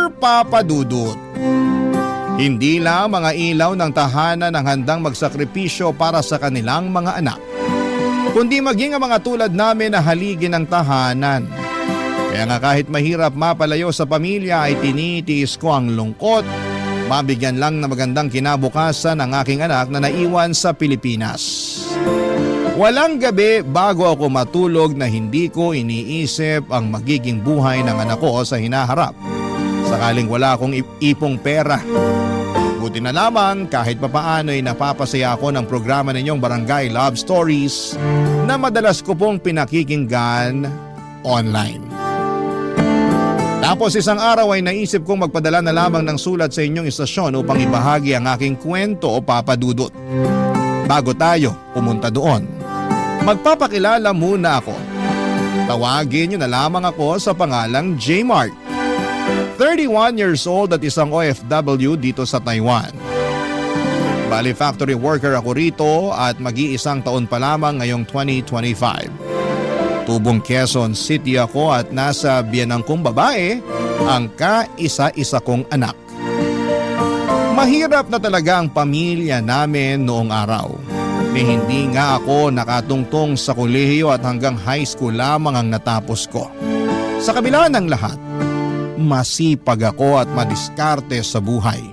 Dear Papa Dudut, hindi lang mga ilaw ng tahanan ang handang magsakripisyo para sa kanilang mga anak, kundi maging ang mga tulad namin na haligi ng tahanan. Kaya nga kahit mahirap mapalayo sa pamilya ay tinitiis ko ang lungkot, mabigyan lang na magandang kinabukasan ang aking anak na naiwan sa Pilipinas. Walang gabi bago ako matulog na hindi ko iniisip ang magiging buhay ng anak ko sa hinaharap. Sakaling wala akong ipong pera. Buti na lamang kahit papaano ay napapasaya ako ng programa ninyong Barangay Love Stories na madalas ko pong pinakikinggan online. Tapos isang araw ay naisip kong magpadala na lamang ng sulat sa inyong istasyon upang ibahagi ang aking kwento o Papa Dudut. Bago tayo pumunta doon, magpapakilala muna ako. Tawagin niyo na lamang ako sa pangalang J. Mark. 31 years old at isang OFW dito sa Taiwan. Bali factory worker ako rito at mag-iisang taon pa lamang ngayong 2025. Tubong Quezon City ako at nasa biyanang kong babae ang kaisa-isa kong anak. Mahirap na talaga ang pamilya namin noong araw. Hindi nga ako nakatungtong sa kolehiyo at hanggang high school lamang ang natapos ko. Sa kabila ng lahat, masipag ako at madiskarte sa buhay.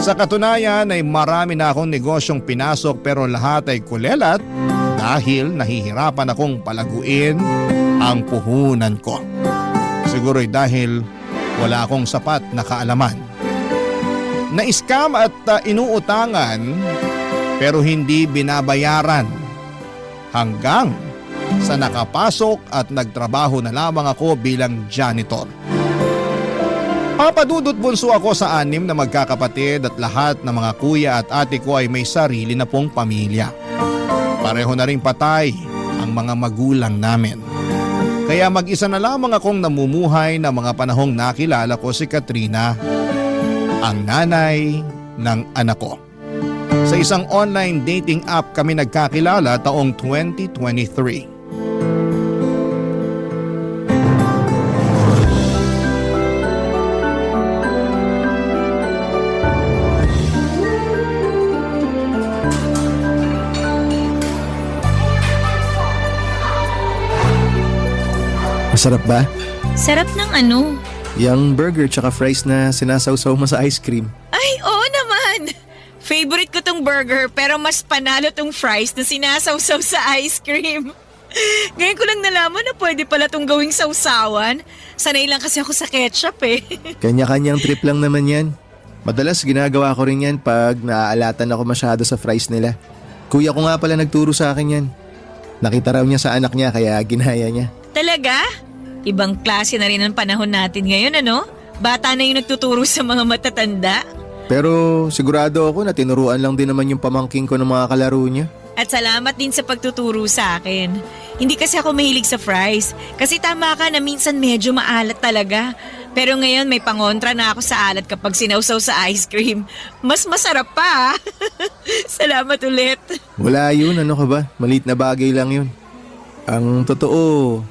Sa katunayan ay marami na akong negosyong pinasok pero lahat ay kulelat dahil nahihirapan akong palaguin ang puhunan ko. Siguro'y dahil wala akong sapat na kaalaman. Na-scam at inuutangan pero hindi binabayaran hanggang sa nakapasok at nagtrabaho na lamang ako bilang janitor. Papadudot bunso ako sa 6 na magkakapatid at lahat ng mga kuya at ate ko ay may sarili na pong pamilya. Pareho na ring patay ang mga magulang namin. Kaya mag-isa na lamang akong namumuhay na mga panahong nakilala ko si Katrina, ang nanay ng anak ko. Sa isang online dating app kami nagkakilala taong 2023. Masarap ba? Sarap ng ano? Yung burger tsaka fries na sinasawsaw mo sa ice cream. Ay, oo naman! Favorite ko tong burger pero mas panalo tong fries na sinasawsaw sa ice cream. Ngayon ko lang nalaman na pwede pala tong gawing sawsawan. Sanay lang kasi ako sa ketchup eh. Kanya-kanyang trip lang naman yan. Madalas ginagawa ko rin yan pag naaalatan ako masyado sa fries nila. Kuya ko nga pala nagturo sa akin yan. Nakita raw niya sa anak niya kaya ginaya niya. Talaga? Ibang klase na rin ang panahon natin ngayon, ano? Bata na yung nagtuturo sa mga matatanda. Pero sigurado ako na tinuruan lang din naman yung pamangking ko ng mga kalaro niya. At salamat din sa pagtuturo sa akin. Hindi kasi ako mahilig sa fries. Kasi tama ka na minsan medyo maalat talaga. Pero ngayon may pangontra na ako sa alat kapag sinawsaw sa ice cream. Mas masarap pa. Salamat ulit. Wala yun, ano ka ba? Maliit na bagay lang yun. Ang totoo,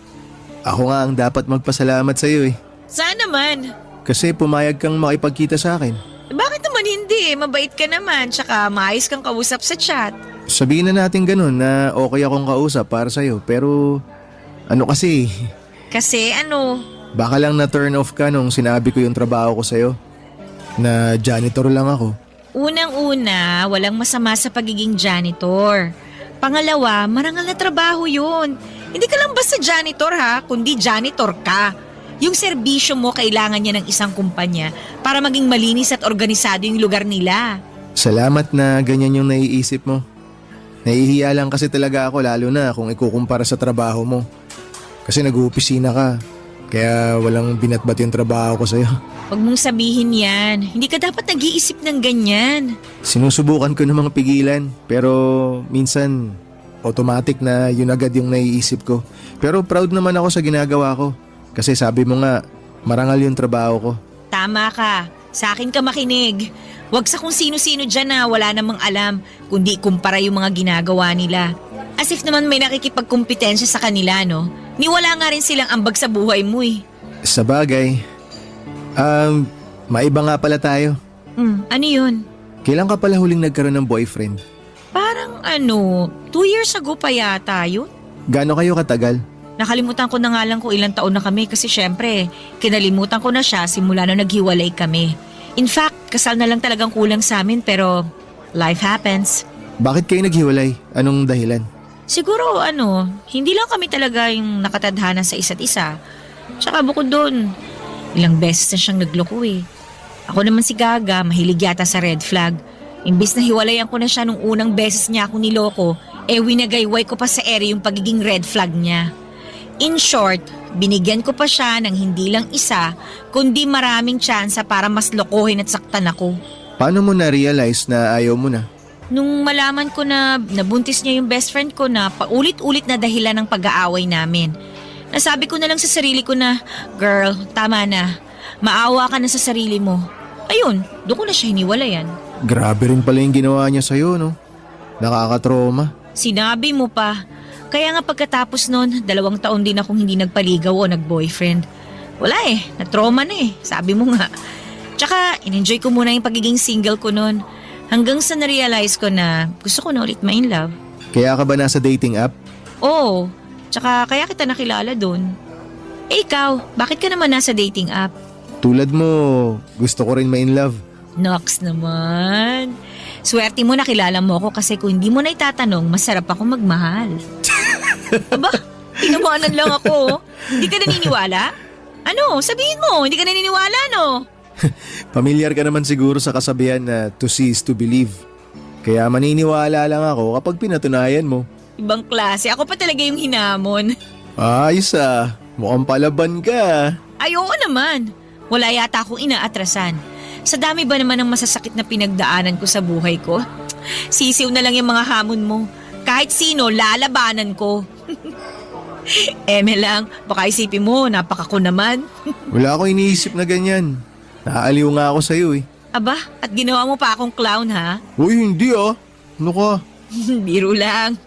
ako nga ang dapat magpasalamat sa iyo eh. Saan naman? Kasi pumayag kang makipagkita sa akin. Bakit naman hindi? Mabait ka naman, tsaka maayos kang kausap sa chat. Sabihin na natin ganun na okay akong kausap para sa'yo. Pero ano kasi, Kasi ano? baka lang na turn off ka nung sinabi ko yung trabaho ko sa'yo. Na janitor lang ako. Unang-una, walang masama sa pagiging janitor. Pangalawa, marangal na trabaho yun. Hindi ka lang basta janitor ha, kundi janitor ka. Yung serbisyo mo kailangan niya ng isang kumpanya para maging malinis at organisado yung lugar nila. Salamat na ganyan yung naiisip mo. Nahihiya lang kasi talaga ako lalo na kung ikukumpara sa trabaho mo. Kasi nag-uopisina ka, kaya walang binatbat yung trabaho ko sa'yo. Huwag mong sabihin yan. Hindi ka dapat nag-iisip ng ganyan. Sinusubukan ko namang pigilan, pero minsan automatic na yun agad yung naiisip ko. Pero proud naman ako sa ginagawa ko. Kasi sabi mo nga, marangal yung trabaho ko. Tama ka. Sa akin ka makinig. Huwag sa kung sino-sino dyan na wala namang alam, kundi kumpara yung mga ginagawa nila. As if naman may nakikipagkumpetensya sa kanila, no? Niwala nga rin silang ambag sa buhay mo eh. Sa bagay, Maiba nga pala tayo. Ano yun? Kailan ka pala huling nagkaroon ng boyfriend? Parang 2 years ago pa yata yun. Gaano kayo katagal? Nakalimutan ko na nga lang kung ilang taon na kami kasi syempre, kinalimutan ko na siya simula na naghiwalay kami. In fact, kasal na lang talagang kulang sa amin pero life happens. Bakit kayo naghiwalay? Anong dahilan? Siguro hindi lang kami talaga yung nakatadhana sa isa't isa. Tsaka bukod doon, ilang beses na siyang nagloko eh. Ako naman si Gaga, mahilig yata sa red flag. Imbis na hiwalayan ko na siya nung unang beses niya ako niloko, winagayway ko pa sa ere yung pagiging red flag niya. In short, binigyan ko pa siya ng hindi lang isa, kundi maraming tsansa para mas lokohin at saktan ako. Paano mo na-realize na ayaw mo na? Nung malaman ko na nabuntis niya yung best friend ko na paulit-ulit na dahilan ng pag-aaway namin. Nasabi ko na lang sa sarili ko na, girl, tama na. Maawa ka na sa sarili mo. Ayun, doon ko na siya hiniwalayan. Grabe rin pala yung ginawa niya sa'yo, no? Nakakatroma. Sinabi mo pa. Kaya nga pagkatapos nun, 2 taon din akong hindi nagpaligaw o nag-boyfriend. Wala na-trauma na sabi mo nga. Tsaka, in-enjoy ko muna yung pagiging single ko nun. Hanggang sa na-realize ko na gusto ko na ulit ma-in love. Kaya ka ba nasa dating app? Oo, tsaka kaya kita nakilala dun. Ikaw, bakit ka naman nasa dating app? Tulad mo, gusto ko rin ma-in love. Nox naman. Swerte mo nakilala mo ako kasi kung hindi mo na itatanong, masarap ako magmahal. Aba, tinawanan lang ako. Hindi ka naniniwala? Ano, sabihin mo, hindi ka naniniwala, no? Pamilyar ka naman siguro sa kasabihan na to see is to believe. Kaya maniniwala lang ako kapag pinatunayan mo. Ibang klase, ako pa talaga yung hinamon. Ayos mukhang palaban ka. Ay, oo naman. Wala yata akong inaatrasan. Sa dami ba naman ng masasakit na pinagdaanan ko sa buhay ko? Sisiw na lang yung mga hamon mo. Kahit sino, lalabanan ko. Eme lang, baka isipin mo, napakako naman. Wala akong iniisip na ganyan. Naaaliw nga ako sa'yo Aba, at ginawa mo pa akong clown ha? Uy, hindi Ano ka? Biro lang.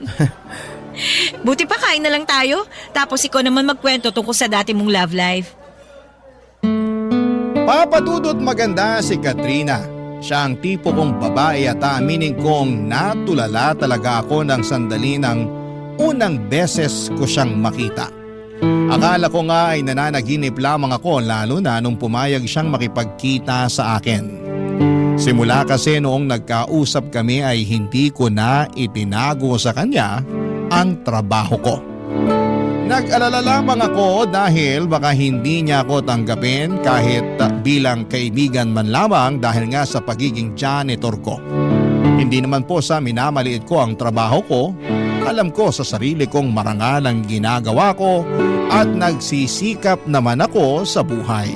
Buti pa kain na lang tayo, tapos ikaw naman magkwento tungkol sa dati mong love life. Papadudot maganda si Katrina. Siya ang tipo kong babae at aminin kong natulala talaga ako ng sandali ng unang beses ko siyang makita. Akala ko nga ay nananaginip lamang ako lalo na nung pumayag siyang makipagkita sa akin. Simula kasi noong nagkausap kami ay hindi ko na itinago sa kanya ang trabaho ko. Nag-alala lamang ako dahil baka hindi niya ako tanggapin kahit bilang kaibigan man lamang dahil nga sa pagiging janitor ko. Hindi naman po sa minamaliit ko ang trabaho ko. Alam ko sa sarili kong marangal ang ginagawa ko at nagsisikap naman ako sa buhay.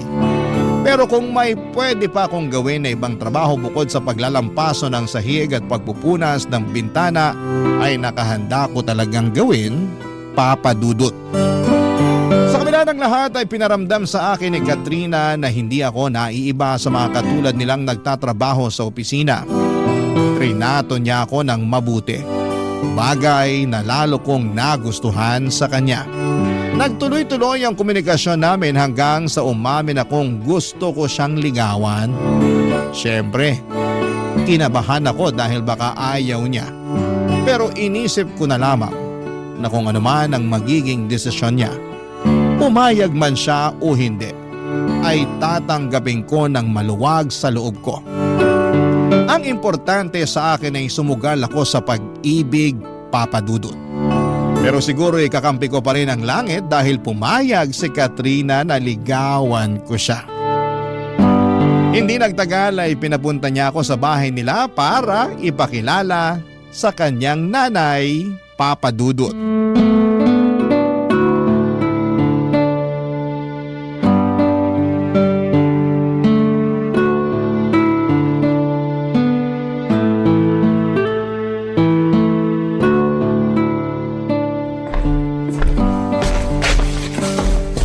Pero kung may pwede pa akong gawin na ibang trabaho bukod sa paglalampaso ng sahig at pagpupunas ng bintana ay nakahanda ko talagang gawin, papadudot. Sa kabila ng lahat ay pinaramdam sa akin ni Katrina na hindi ako naiiba sa mga katulad nilang nagtatrabaho sa opisina. Trinato niya ako ng mabuti. Bagay na lalo kong nagustuhan sa kanya. Nagtuloy-tuloy ang komunikasyon namin hanggang sa umamin akong gusto ko siyang ligawan. Siyempre, kinabahan ako dahil baka ayaw niya. Pero inisip ko na lamang na kung ano man ang magiging desisyon niya, pumayag man siya o hindi, ay tatanggapin ko ng maluwag sa loob ko. Ang importante sa akin ay sumugal ako sa pag-ibig, papadudot. Pero siguro ikakampi ko pa rin ang langit dahil pumayag si Katrina na ligawan ko siya. Hindi nagtagal ay pinapunta niya ako sa bahay nila para ipakilala sa kanyang nanay, papadudot.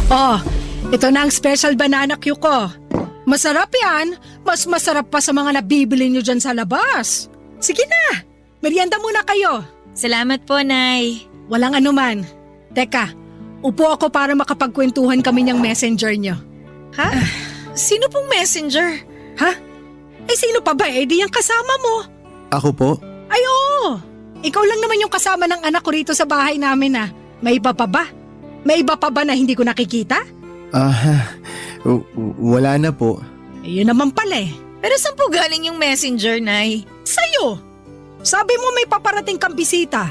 Oh, ito na ang special banana cue ko. Masarap yan. Mas masarap pa sa mga nabibili nyo dyan sa labas. Sige na, merienda muna kayo. Salamat po, Nay. Walang anuman. Teka, upo ako para makapagkwentuhan kami ng messenger nyo. Ha? Sino pong messenger? Ha? Eh sino pa ba? Di yung kasama mo. Ako po? Ay oo. Ikaw lang naman yung kasama ng anak ko rito sa bahay namin May iba pa ba? May iba pa ba na hindi ko nakikita? Wala na po. Yun naman pala Pero saan po galing yung messenger, Nay? Sa'yo. Sabi mo may paparating kang bisita.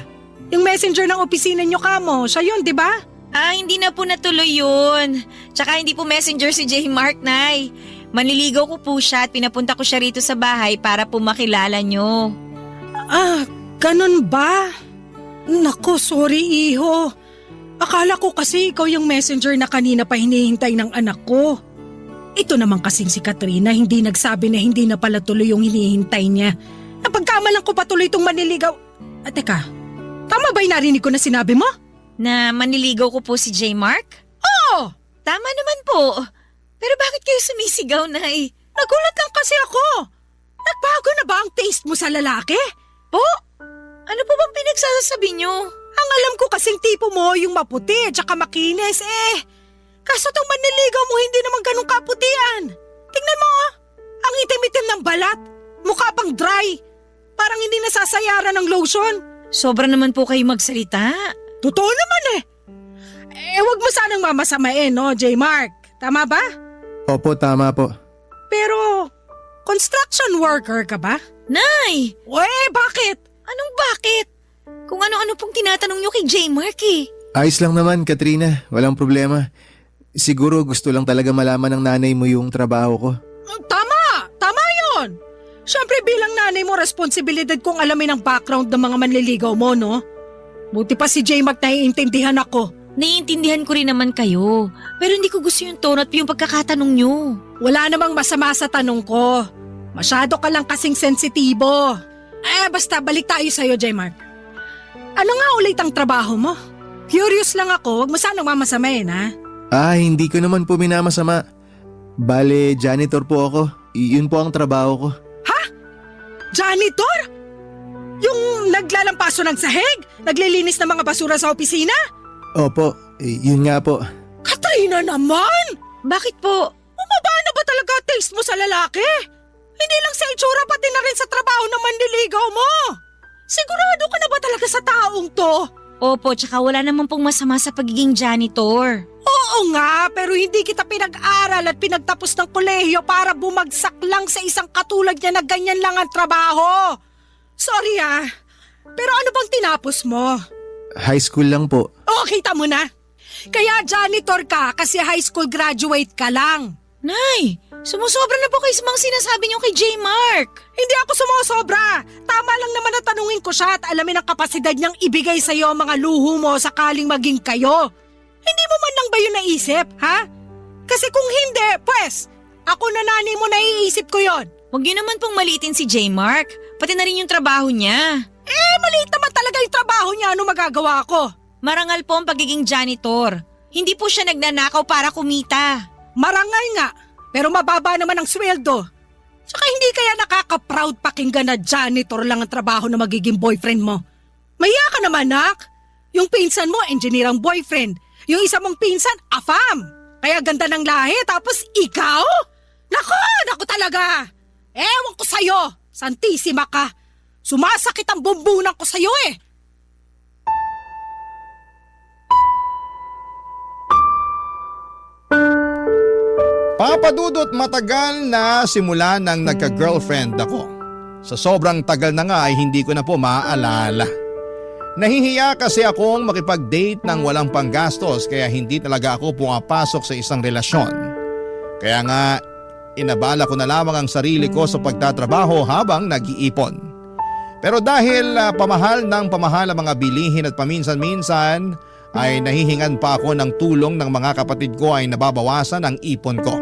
Yung messenger ng opisina nyo kamo, siya yun, di ba? Hindi na po natuloy yun. Tsaka hindi po messenger si J. Mark, Nay. Manliligaw ko po siya at pinapunta ko siya rito sa bahay para po makilala nyo. Ganun ba? Nako, sorry iho. Akala ko kasi ikaw yung messenger na kanina pa hinihintay ng anak ko. Ito naman kasing si Katrina hindi nagsabi na hindi na pala tuloy yung hinihintay niya. Napagkamalan ko pa tuloy itong manliligaw. Teka, tama ba yung narinig ko na sinabi mo? Na manliligaw ko po si J. Mark? Oo! Tama naman po. Pero bakit kayo sumisigaw, Nay? Nagulat lang kasi ako. Nagbago na ba ang taste mo sa lalaki? Po? Ano po bang pinagsasabi nyo? Ang alam ko kasing tipo mo yung maputi at saka makinis Kaso tong manliligaw mo hindi naman ganun kaputian. Tingnan mo ang itim-itim ng balat. Mukha pang dry. Parang hindi nasasayaran ng lotion. Sobra naman po kayo magsalita. Totoo naman wag mo sanang mamasamain, no, J. Mark? Tama ba? Opo, tama po. Pero, construction worker ka ba? Nay! Bakit? Anong bakit? Kung ano-ano pong tinatanong nyo kay J. Mark Ayos lang naman, Katrina. Walang problema. Siguro gusto lang talaga malaman ng nanay mo yung trabaho ko. Tama! Tama yun! Siyempre bilang nanay mo, responsibilidad kong alamin ang background ng mga manliligaw mo, no? Buti pa si J. Mark naiintindihan ako. Naiintindihan ko rin naman kayo. Pero hindi ko gusto yung tono at yung pagkakatanong nyo. Wala namang masama sa tanong ko. Masyado ka lang kasing sensitibo. Basta balik tayo sa'yo, J. Mark. Ano nga ulit ang trabaho mo? Curious lang ako, wag mo sanang mamasamain, Hindi ko naman po minamasama. Bale, janitor po ako. Yun po ang trabaho ko. Janitor? Yung naglalampaso ng sahig? Naglilinis ng mga basura sa opisina? Opo, yun nga po. Katrina naman! Bakit po? Bumaba na ba talaga taste mo sa lalaki? Hindi lang sa itsura pati na rin sa trabaho ng manliligaw mo. Sigurado ka na ba talaga sa taong to? Opo, tsaka wala naman pong masama sa pagiging janitor. Oo nga, pero hindi kita pinag-aral at pinagtapos ng kolehiyo para bumagsak lang sa isang katulad niya na ganyan lang ang trabaho. Sorry pero ano bang tinapos mo? High school lang po. Kita mo na. Kaya janitor ka kasi high school graduate ka lang. Nay, sumusobra na po kayo sa mga sinasabi niyo kay J. Mark. Hindi ako sumusobra. Tama lang naman na tanungin ko siya at alamin ang kapasidad niyang ibigay sa iyo ang mga luho mo sakaling maging kayo. Hindi mo man lang ba yun naisip, ha? Kasi kung hindi, pues, ako na nanay mo naiisip ko yon. Huwag niyo naman pong maliitin si J. Mark. Pati na rin yung trabaho niya. Maliit naman talaga yung trabaho niya. Ano magagawa ko? Marangal po ang pagiging janitor. Hindi po siya nagnanakaw para kumita. Marangal nga, pero mababa naman ang sweldo. Saka hindi kaya nakaka-proud pakinggan na janitor lang ang trabaho na magiging boyfriend mo. Maya ka naman, nak. Yung pinsan mo, engineer ang boyfriend. Yung isa mong pinsan, afam. Kaya ganda ng lahi, tapos ikaw? Naku talaga. Ewan ko sa'yo, santisima ka. Sumasakit ang bumbunan ko sa'yo Papadudot matagal na simula nang nagka-girlfriend ako. Sa sobrang tagal na nga ay hindi ko na po maaalala. Nahihiya kasi akong makipag-date ng walang panggastos kaya hindi talaga ako pumapasok sa isang relasyon. Kaya nga inabala ko na lamang ang sarili ko sa pagtatrabaho habang nag-iipon. Pero dahil pamahal ng pamahal ang mga bilihin at paminsan-minsan ay nahihingan pa ako ng tulong ng mga kapatid ko ay nababawasan ang ipon ko.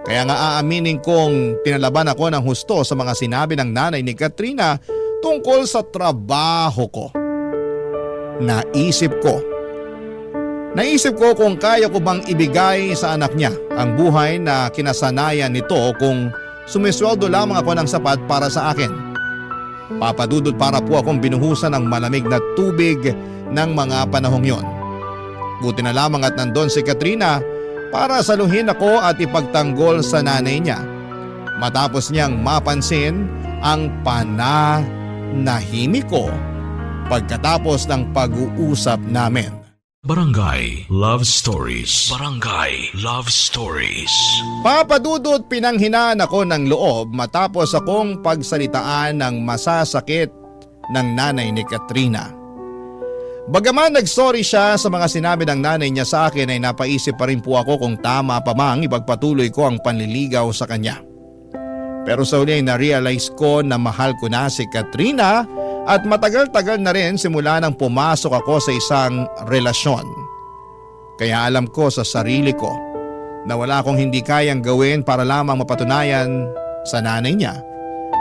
Kaya nga aaminin kong pinalaban ako ng husto sa mga sinabi ng nanay ni Katrina tungkol sa trabaho ko. Naisip ko kung kaya ko bang ibigay sa anak niya ang buhay na kinasanayan nito kung sumisweldo lamang ako ng sapat para sa akin. Papadudod para po akong binuhusan ng malamig na tubig ng mga panahong yon. Buti na lamang at nandun si Katrina para saluhin ako at ipagtanggol sa nanay niya. Matapos niyang mapansin ang pananahimik ko pagkatapos ng pag-uusap namin. Barangay Love Stories. Barangay Love Stories. Papadudot pinanghinaan ako ng loob matapos akong pagsalitaan ng masasakit ng nanay ni Katrina. Bagaman nagsorry siya sa mga sinabi ng nanay niya sa akin ay napaisip pa rin po ako kung tama pa mang ipagpatuloy ko ang panliligaw sa kanya. Pero sa huli ay na-realize ko na mahal ko na si Katrina at matagal-tagal na rin simula nang pumasok ako sa isang relasyon. Kaya alam ko sa sarili ko na wala akong hindi kayang gawin para lamang mapatunayan sa nanay niya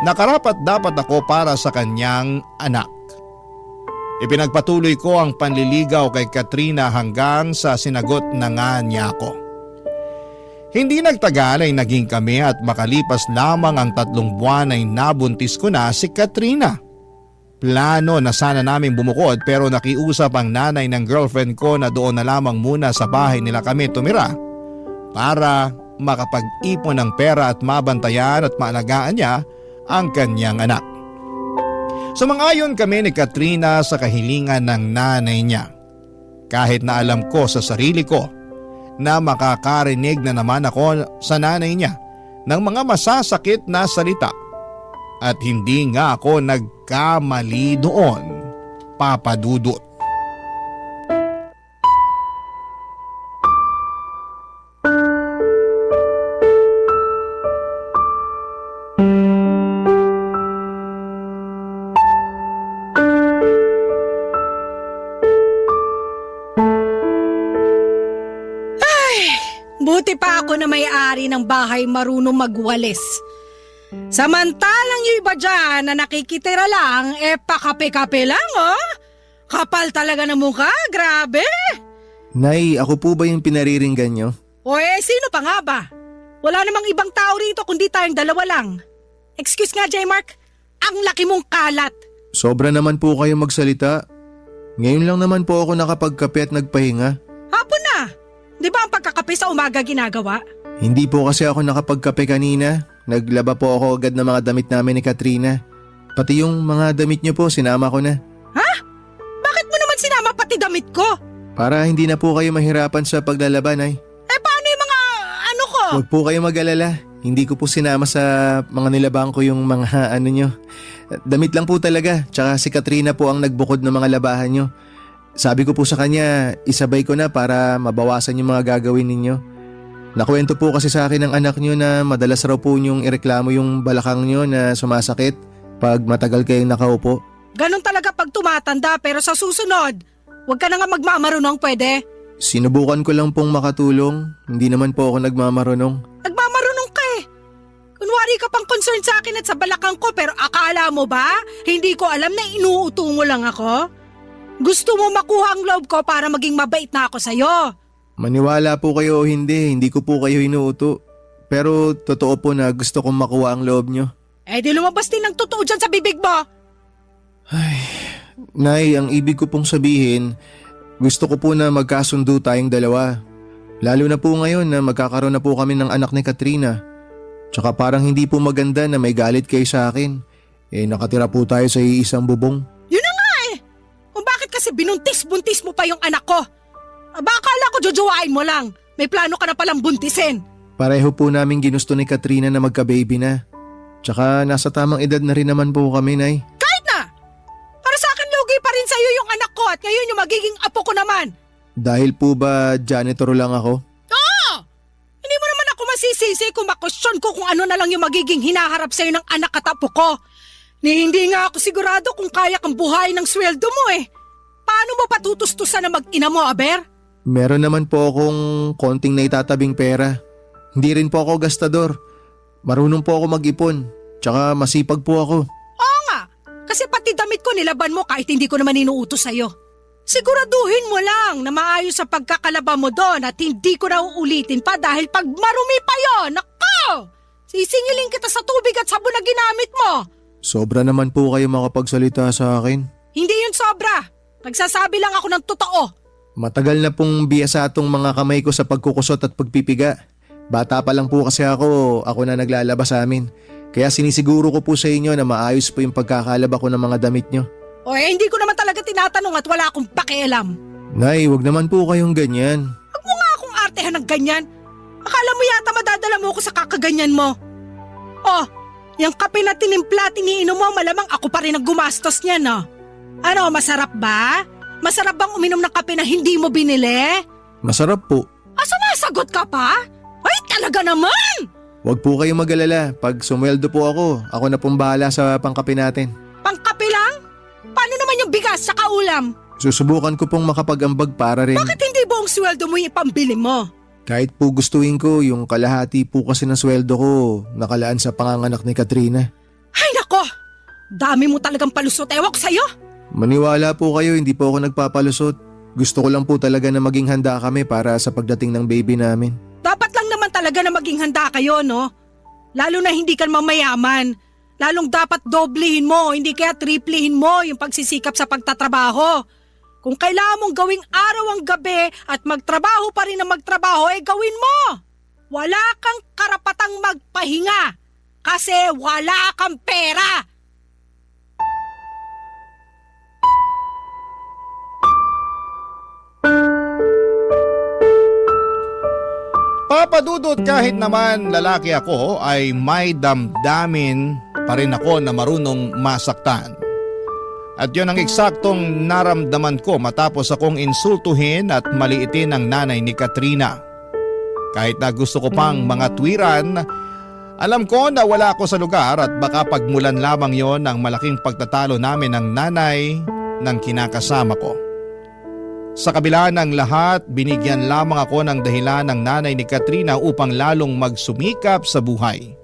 na karapat-dapat ako para sa kanyang anak. Ipinagpatuloy ko ang panliligaw kay Katrina hanggang sa sinagot na nga niya ako. Hindi nagtagal ay naging kami at makalipas lamang ang 3 buwan ay nabuntis ko na si Katrina. Plano na sana naming bumukod pero nakiusap ang nanay ng girlfriend ko na doon na lamang muna sa bahay nila kami tumira para makapag-ipon ng pera at mabantayan at maalagaan niya ang kanyang anak. Sumang-ayon kami ni Katrina sa kahilingan ng nanay niya. Kahit na alam ko sa sarili ko na makakarinig na naman ako sa nanay niya ng mga masasakit na salita. At hindi nga ako nagkamali doon, papadudot. Buti pa ako na may-ari ng bahay marunong magwalis. Samantalang yung iba dyan na nakikitira lang, pakape-kape lang, oh. Kapal talaga ng mukha, grabe. Nay, ako po ba yung pinariringgan nyo? O sino pa nga ba? Wala namang ibang tao rito kundi tayong dalawa lang. Excuse nga, J-Mark, ang laki mong kalat. Sobra naman po kayo magsalita. Ngayon lang naman po ako nakapagkape at nagpahinga. Hapon na. Di ba ang pagkakape sa umaga ginagawa? Hindi po kasi ako nakapagkape kanina. Naglaba po ako agad ng mga damit namin ni Katrina. Pati yung mga damit niyo po, sinama ko na. Ha? Bakit mo naman sinama pati damit ko? Para hindi na po kayo mahirapan sa paglalaban ay. Paano yung mga ano ko? Huwag po kayo mag-alala. Hindi ko po sinama sa mga nilabang ko yung mga ano nyo. Damit lang po talaga. Tsaka si Katrina po ang nagbukod ng mga labahan nyo. Sabi ko po sa kanya, isabay ko na para mabawasan yung mga gagawin ninyo. Nakwento po kasi sa akin ng anak nyo na madalas raw po nyong ireklamo yung balakang nyo na sumasakit pag matagal kayong nakaupo. Ganon talaga pag tumatanda pero sa susunod, huwag ka na nga magmamarunong pwede. Sinubukan ko lang pong makatulong. Hindi naman po ako nagmamarunong. Nagmamarunong ka eh. Kunwari ka pang concerned sa akin at sa balakang ko pero akala mo ba? Hindi ko alam na inuuto mo lang ako? Gusto mo makuha ang loob ko para maging mabait na ako sa'yo. Maniwala po kayo o hindi ko po kayo inuuto. Pero totoo po na gusto kong makuha ang loob nyo. Di lumabas din ng totoo dyan sa bibig mo. Nay, ang ibig ko pong sabihin, gusto ko po na magkasundo tayong dalawa. Lalo na po ngayon na magkakaroon na po kami ng anak ni Katrina. Tsaka parang hindi po maganda na may galit kayo sa akin. Nakatira po tayo sa iisang bubong. Yun na nga eh. Kung bakit kasi binuntis-buntis mo pa yung anak ko. Baka akala ko jojowain mo lang. May plano ka na palang buntisin. Pareho po namin ginusto ni Katrina na magka-baby na. Tsaka nasa tamang edad na rin naman po kami, Nay. Kahit na! Para sa akin lugi pa rin sa'yo yung anak ko at ngayon yung magiging apo ko naman. Dahil po ba janitor lang ako? Oo! Hindi mo naman ako masisisi kung makwestiyon ko kung ano na lang yung magiging hinaharap sa'yo ng anak at apo ko. Hindi nga ako sigurado kung kaya kang buhayin ng sweldo mo eh. Paano mo patutustusan na mag-ina mo, Aber? Meron naman po akong konting naitatabing pera. Hindi rin po ako gastador. Marunong po ako mag-ipon. Tsaka masipag po ako. Oo nga, kasi pati damit ko nilaban mo kahit hindi ko naman inuutos sa'yo. Siguraduhin mo lang na maayos sa pagkakalaba mo doon at hindi ko na uulitin pa dahil pag marumi pa yon, nako! Sisingilin kita sa tubig at sabon na ginamit mo. Sobra naman po kayo makapagsalita sa akin. Hindi yun sobra. Nagsasabi lang ako ng totoo. Matagal na pong biyasa tong mga kamay ko sa pagkukusot at pagpipiga. Bata pa lang po kasi ako na naglalaba sa amin. Kaya sinisiguro ko po sa inyo na maayos po yung pagkakalaba ko ng mga damit nyo. O hindi ko naman talaga tinatanong at wala akong pakialam. Nay, wag naman po kayong ganyan. Huwag mo nga akong artehan ng ganyan. Akala mo yata madadala mo ako sa kakaganyan mo. Oh, yung kape na tinimpla, tiniinom mo, malamang ako pa rin ang gumastos niyan, no? Ano, masarap ba? Masarap bang uminom ng kape na hindi mo binili? Masarap po. Sumasagot ka pa? Ay, talaga naman! Wag po kayong mag-alala. Pag sumweldo po ako na pong bahala sa pangkape natin. Pangkape lang? Paano naman yung bigas sa kaulam? Susubukan ko pong makapag-ambag para rin. Bakit hindi buong sweldo mo yung ipambili mo? Kahit po gustuin ko, yung kalahati po kasi ng sweldo ko nakalaan sa panganganak ni Katrina. Ay nako! Dami mo talagang palusot, ewan ko sa'yo! Maniwala po kayo, hindi po ako nagpapalusot. Gusto ko lang po talaga na maging handa kami para sa pagdating ng baby namin. Dapat lang naman talaga na maging handa kayo, no? Lalo na hindi ka mamayaman. Lalong dapat doblehin mo, hindi kaya triplehin mo yung pagsisikap sa pagtatrabaho. Kung kailangan mong gawing araw ang gabi at magtrabaho pa rin na magtrabaho, gawin mo! Wala kang karapatang magpahinga kasi wala kang pera! Papadudot, kahit naman lalaki ako ay may damdamin pa rin ako na marunong masaktan. At yun ang eksaktong naramdaman ko matapos akong insultuhin at maliitin ang nanay ni Katrina. Kahit na gusto ko pang mga tuwiran, alam ko na wala ako sa lugar at baka pagmulan lamang yon ng malaking pagtatalo namin ng nanay ng kinakasama ko. Sa kabila ng lahat, binigyan lamang ako ng dahilan ng nanay ni Katrina upang lalong magsumikap sa buhay.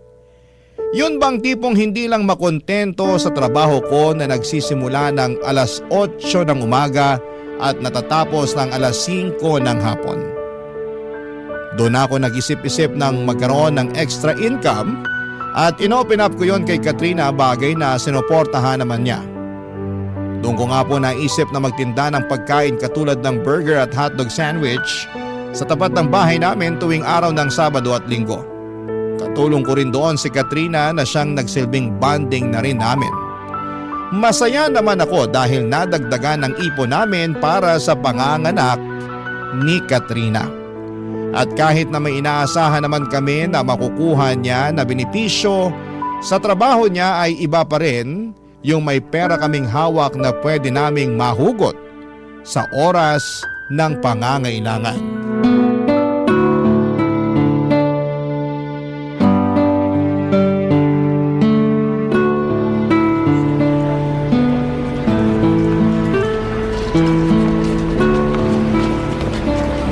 Yun bang tipong hindi lang makontento sa trabaho ko na nagsisimula ng alas 8 ng umaga at natatapos ng alas 5 ng hapon. Doon ako nag-isip-isip ng magkaroon ng extra income at inopen up ko yon kay Katrina, bagay na sinuportahan naman niya. Doon ko nga po naisip na magtinda ng pagkain katulad ng burger at hotdog sandwich sa tapat ng bahay namin tuwing araw ng Sabado at Linggo. Katulong ko rin doon si Katrina na siyang nagsilbing bonding na rin namin. Masaya naman ako dahil nadagdagan ng ipon namin para sa panganganak ni Katrina. At kahit na may inaasahan naman kami na makukuha niya na benepisyo, sa trabaho niya ay iba pa rin yung may pera kaming hawak na pwede naming mahugot sa oras ng pangangailangan.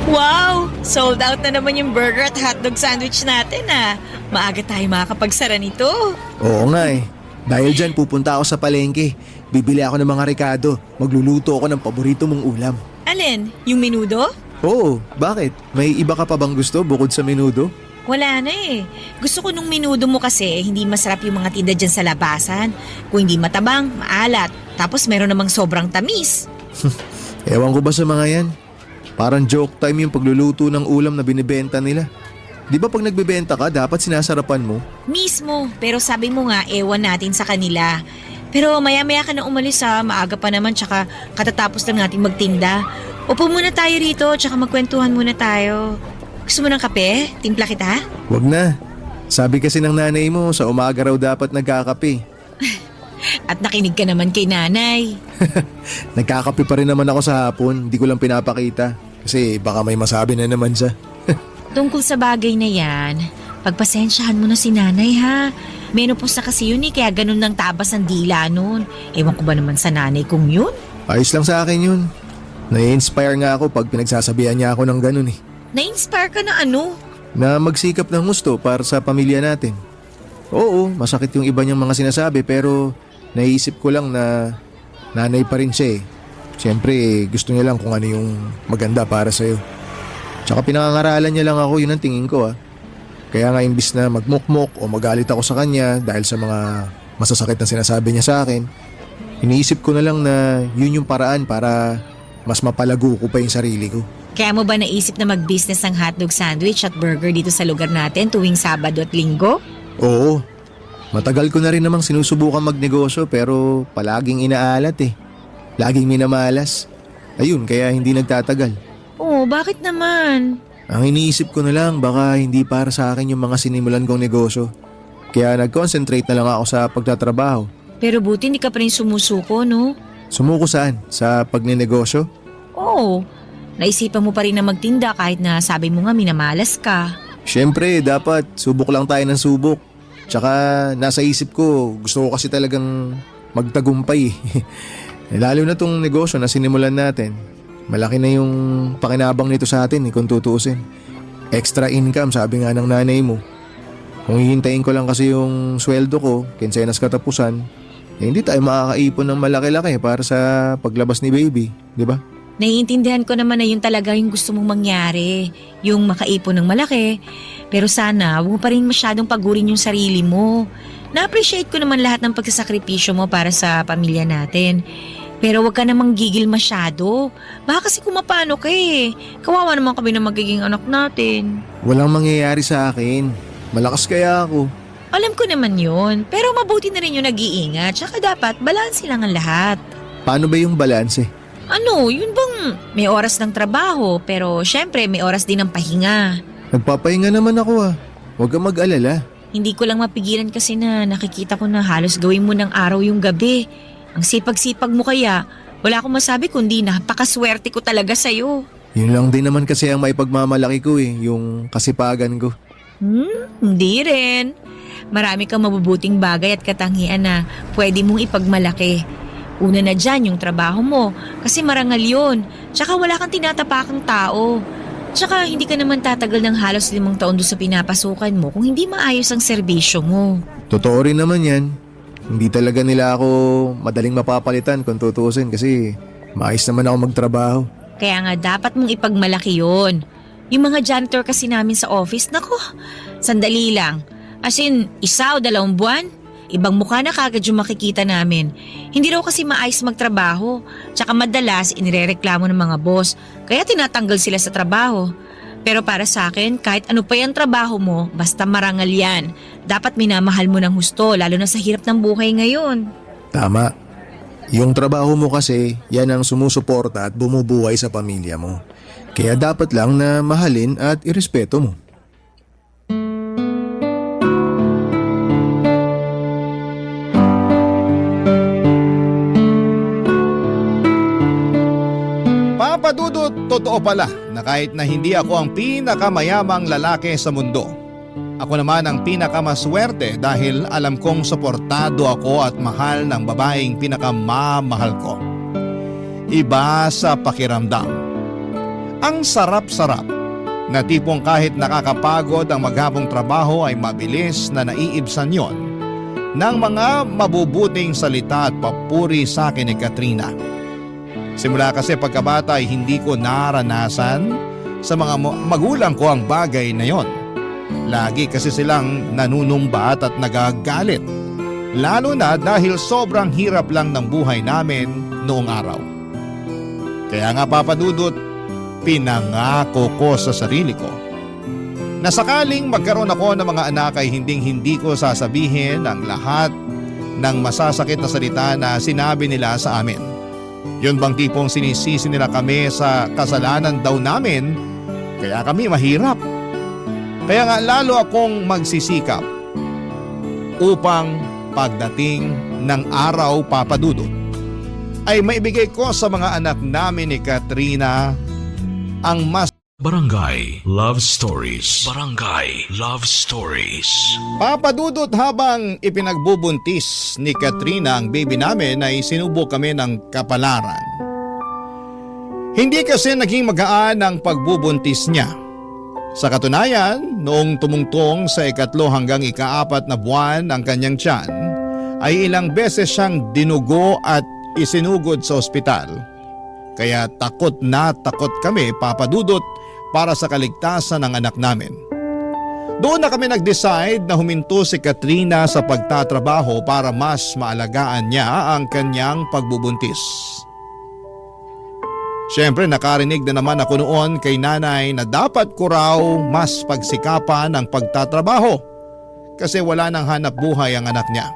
Wow! Sold out na naman yung burger at hotdog sandwich natin ah. Maaga tayo makakapagsara nito. Oo nga eh. Dahil dyan pupunta ako sa palengke. Bibili ako ng mga rekado. Magluluto ako ng paborito mong ulam. Alin? Yung menudo? Oo, bakit? May iba ka pa bang gusto bukod sa menudo? Wala na eh. Gusto ko nung menudo mo kasi hindi masarap yung mga tinda dyan sa labasan. Kung hindi matabang, maalat. Tapos meron namang sobrang tamis. Ewan ko ba sa mga yan? Parang joke time yung pagluluto ng ulam na binibenta nila. Di ba pag nagbebenta ka, dapat sinasarapan mo? Mismo, pero sabi mo nga, ewan natin sa kanila. Pero maya-maya ka na umalis ha, maaga pa naman tsaka katatapos lang natin magtinda. Upo muna tayo rito tsaka magkwentuhan muna tayo. Gusto mo ng kape? Timpla kita? Wag na. Sabi kasi ng nanay mo, sa umaga raw dapat nagkakape. At nakinig ka naman kay nanay. Nagkakape pa rin naman ako sa hapon, hindi ko lang pinapakita. Kasi baka may masabi na naman siya. Tungkol sa bagay na yan, pagpasensyahan mo na si nanay ha. Menopause na kasi yun eh, kaya ganun ng tabas ng dila nun. Ewan ko ba naman sa nanay kung yun? Ayos lang sa akin yun. Nai-inspire nga ako pag pinagsasabihan niya ako ng ganun eh. Na-inspire ka na ano? Na magsikap ng gusto para sa pamilya natin. Oo, masakit yung iba niyang mga sinasabi pero naiisip ko lang na nanay pa rin siya eh. Siyempre gusto niya lang kung ano yung maganda para sa'yo. Tsaka pinangangaralan niya lang ako, yun ang tingin ko ah. Kaya nga imbis na magmukmok o magalit ako sa kanya dahil sa mga masasakit na sinasabi niya sa akin, iniisip ko na lang na yun yung paraan para mas mapalago ko pa yung sarili ko. Kaya mo ba naisip na mag-business ng hotdog sandwich at burger dito sa lugar natin tuwing Sabado at Linggo? Oo, matagal ko na rin namang sinusubukan magnegosyo pero palaging inaalat eh. Laging minamalas. Ayun, kaya hindi nagtatagal. Oo, bakit naman? Ang iniisip ko na lang baka hindi para sa akin yung mga sinimulan kong negosyo. Kaya nag-concentrate na lang ako sa pagtatrabaho. Pero buti hindi ka pa rin sumusuko, no? Sumuko saan? Sa pagnenegosyo? Oo, naisipan mo pa rin na magtinda kahit na sabi mo nga minamalas ka. Siyempre, dapat subok lang tayo ng subok. Tsaka nasa isip ko, gusto ko kasi talagang magtagumpay eh. Lalo na tong negosyo na sinimulan natin. Malaki na yung pakinabang nito sa atin kung tutuusin. Extra income sabi nga ng nanay mo. Kung hihintayin ko lang kasi yung sweldo ko, kinsenas katapusan, hindi tayo makakaipon ng malaki-laki para sa paglabas ni baby, di ba? Naiintindihan ko naman na yun talaga yung gusto mong mangyari, yung makaipon ng malaki. Pero sana, huwag mo pa rin masyadong pagurin yung sarili mo. Na-appreciate ko naman lahat ng pagsasakripisyo mo para sa pamilya natin. Pero huwag ka namang gigil masyado. Baka kasi kumapano ka eh. Kawawa naman kami na magiging anak natin. Walang mangyayari sa akin. Malakas kaya ako. Alam ko naman yun. Pero mabuti na rin yung nag-iingat. Tsaka dapat balanse lang ang lahat. Paano ba yung balanse? Ano, yun bang may oras ng trabaho pero syempre may oras din ng pahinga. Nagpapahinga naman ako ah. Huwag kang mag-alala. Hindi ko lang mapigilan kasi na nakikita ko na halos gawin mo ng araw yung gabi. Ang sipag-sipag mo kaya, wala akong masabi kundi napakaswerte ko talaga sa'yo. Yun lang din naman kasi ang maipagmamalaki ko eh, yung kasipagan ko. Hindi rin. Marami kang mabubuting bagay at katangian na pwede mong ipagmalaki. Una na dyan yung trabaho mo kasi marangal yun. Tsaka wala kang tinatapakang tao. Tsaka hindi ka naman tatagal ng halos 5 taon doon sa pinapasukan mo kung hindi maayos ang serbisyo mo. Totoo rin naman yan. Hindi talaga nila ako madaling mapapalitan kung tutuusin kasi maayos naman ako magtrabaho. Kaya nga dapat mong ipagmalaki yun. Yung mga janitor kasi namin sa office, nako, sandali lang. As in, 1 o 2 buwan, ibang mukha na kagad yung makikita namin. Hindi raw kasi maayos magtrabaho. Tsaka madalas inirereklamo ng mga boss, kaya tinatanggal sila sa trabaho. Pero para sa akin, kahit ano pa yung trabaho mo, basta marangal yan. Dapat minamahal mo ng husto, lalo na sa hirap ng buhay ngayon. Tama. Yung trabaho mo kasi, yan ang sumusuporta at bumubuhay sa pamilya mo. Kaya dapat lang na mahalin at irespeto mo. Papa Dudut, totoo pala na kahit na hindi ako ang pinakamayamang lalaki sa mundo, ako naman ang pinakamaswerte dahil alam kong suportado ako at mahal ng babaeng pinakamamahal ko. Iba sa pakiramdam. Ang sarap-sarap na tipong kahit nakakapagod ang maghapong trabaho ay mabilis na naiibsan yon ng mga mabubuting salita at papuri sa akin ni Katrina. Simula kasi pagkabata ay hindi ko naranasan sa mga magulang ko ang bagay na yon. Lagi kasi silang nanunumbat at nagagalit. Lalo na dahil sobrang hirap lang ng buhay namin noong araw. Kaya nga Papa Dudut, pinangako ko sa sarili ko na sakaling magkaroon ako ng mga anak ay hindi ko sasabihin ang lahat ng masasakit na salita na sinabi nila sa amin. Yun bang tipong sinisisi nila kami sa kasalanan daw namin kaya kami mahirap. Kaya nga lalo akong magsisikap upang pagdating ng araw Papa Dudut ay maibigay ko sa mga anak namin ni Katrina ang mas Barangay Love Stories. Barangay Love Stories. Papa Dudut, habang ipinagbubuntis ni Katrina ang baby namin ay sinubok kami ng kapalaran. Hindi kasi naging magaan ang pagbubuntis niya. Sa katunayan, noong tumungtong sa 3 hanggang 4 na buwan ang kanyang tiyan, ay ilang beses siyang dinugo at isinugod sa ospital. Kaya takot na takot kami, Papa Dudut, para sa kaligtasan ng anak namin. Doon na kami nag-decide na huminto si Katrina sa pagtatrabaho para mas maalagaan niya ang kanyang pagbubuntis. Siyempre nakarinig na naman ako noon kay nanay na dapat ko raw mas pagsikapan ang pagtatrabaho kasi wala nang hanap buhay ang anak niya.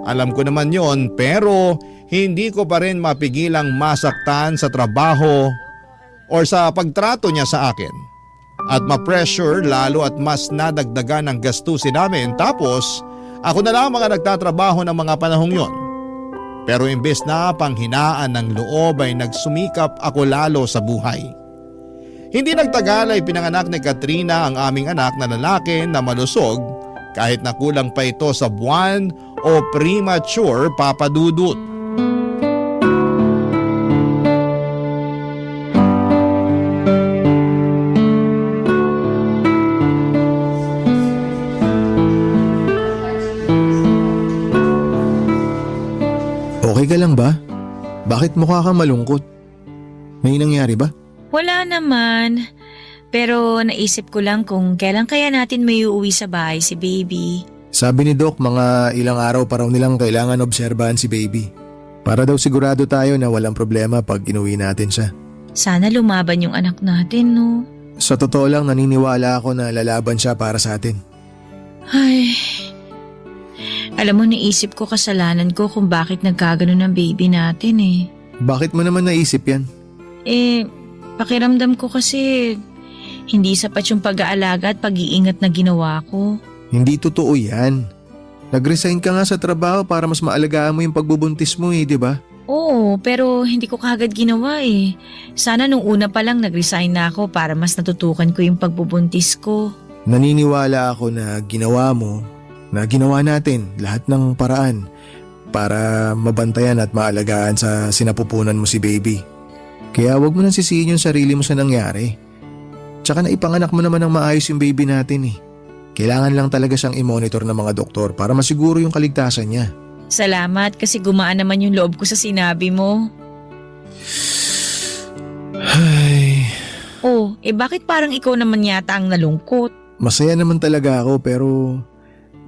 Alam ko naman yon pero hindi ko pa rin mapigilang masaktan sa trabaho or sa pagtrato niya sa akin. At ma-pressure lalo at mas nadagdagan ang gastusin namin tapos ako na lang mga nagtatrabaho ng mga panahong yon. Pero imbes na panghinaan ng loob ay nagsumikap ako lalo sa buhay. Hindi nagtagal ay pinanganak ni Katrina ang aming anak na lalaki na malusog kahit na kulang pa ito sa buwan o premature papadudot. Okay ka lang ba? Bakit mukha kang malungkot? May nangyari ba? Wala naman. Pero naisip ko lang kung kailan kaya natin may uuwi sa bahay si baby. Sabi ni Doc, mga ilang araw pa raw nilang kailangan obserbahan si baby. Para daw sigurado tayo na walang problema pag inuwi natin siya. Sana lumaban yung anak natin, no? Sa totoo lang, naniniwala ako na lalaban siya para sa atin. Ay, alam mo, naisip ko kasalanan ko kung bakit nagkaganon ang baby natin eh. Bakit mo naman naisip yan? Pakiramdam ko kasi hindi sapat yung pag-aalaga at pag-iingat na ginawa ko. Hindi totoo yan. Nag-resign ka nga sa trabaho para mas maalagaan mo yung pagbubuntis mo di ba? Oo, pero hindi ko kagad ginawa eh. Sana nung una pa lang nag-resign na ako para mas natutukan ko yung pagbubuntis ko. Naniniwala ako na ginawa mo, na ginawa natin lahat ng paraan para mabantayan at maalagaan sa sinapupunan mo si baby. Kaya wag mo nang sisihin yung sarili mo sa nangyari. Tsaka na ipanganak mo naman ng maayos yung baby natin eh. Kailangan lang talaga siyang i-monitor ng mga doktor para masiguro yung kaligtasan niya. Salamat kasi gumaan naman yung loob ko sa sinabi mo. Ay, Bakit parang ikaw naman yata ang nalungkot? masaya naman talaga ako pero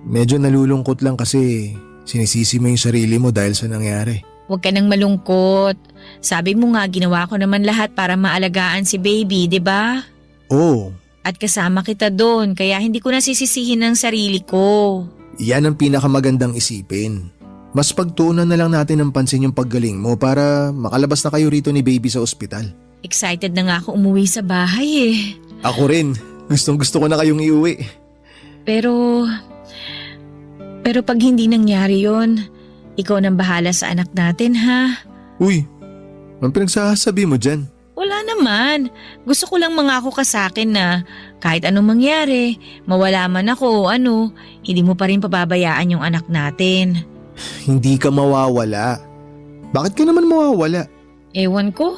medyo nalulungkot lang kasi sinisisi mo yung sarili mo dahil sa nangyari. Huwag ka nang malungkot. Sabi mo nga ginawa ko naman lahat para maalagaan si baby, di ba? Oo, At kasama kita doon kaya hindi ko nasisisihin ang sarili ko. yan ang pinakamagandang isipin. Mas pagtuunan na lang natin ng pansin yung paggaling mo para makalabas na kayo rito ni baby sa ospital. Excited na nga ako umuwi sa bahay eh. Ako rin. Gustong gusto ko na kayong iuwi. Pero pag hindi nangyari yon, ikaw nang bahala sa anak natin ha. Uy, ang pinagsasabi mo dyan? Wala naman. Gusto ko lang mangako ka sa akin na kahit anong mangyari, mawala man ako o ano, hindi mo pa rin pababayaan yung anak natin. Hindi ka mawawala. Bakit ka naman mawawala? Ewan ko.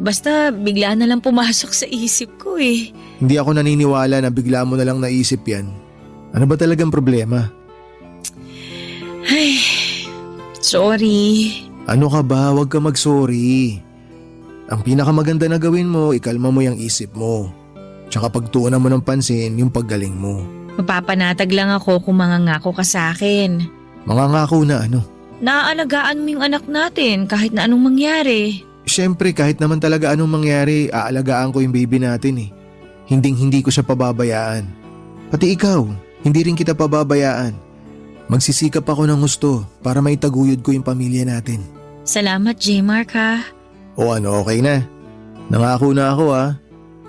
Basta bigla na lang pumasok sa isip ko eh. Hindi ako naniniwala na bigla mo na lang naisip yan. Ano ba talagang problema? Ay, sorry. Ano ka ba? Huwag ka mag-sorry. Ang pinakamaganda na gawin mo, ikalma mo yung isip mo. Tsaka pagtuunan mo ng pansin yung paggaling mo. Mapapanatag lang ako kung mangangako ka sa akin. Mangangako na ano? Naaalagaan mo yung anak natin kahit na anong mangyari. Siyempre kahit naman talaga anong mangyari, aalagaan ko yung baby natin eh. Hinding-hindi ko siya pababayaan. Pati ikaw, hindi rin kita pababayaan. Magsisikap ako ng gusto para maitaguyod ko yung pamilya natin. Salamat, J-Mark ha. O ano, okay na. Nangako na ako ha.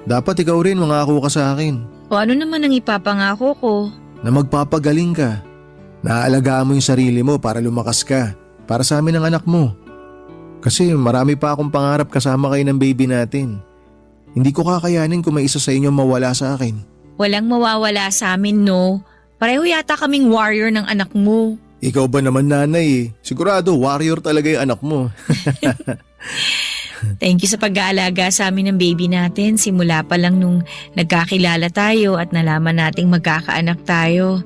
Dapat ikaw rin mangako ka sa akin. O ano naman ang ipapangako ko? Na magpapagaling ka. Naaalagaan mo yung sarili mo para lumakas ka. Para sa amin ang anak mo. Kasi marami pa akong pangarap kasama kayo ng baby natin. Hindi ko kakayanin kung may isa sa inyo mawala sa akin. Walang mawawala sa amin, no? Pareho yata kaming warrior ng anak mo. Ikaw ba naman nanay eh? Sigurado warrior talaga yung anak mo. Thank you sa pag-aalaga sa amin ng baby natin. Simula pa lang nung nagkakilala tayo at nalaman nating magkakaanak tayo.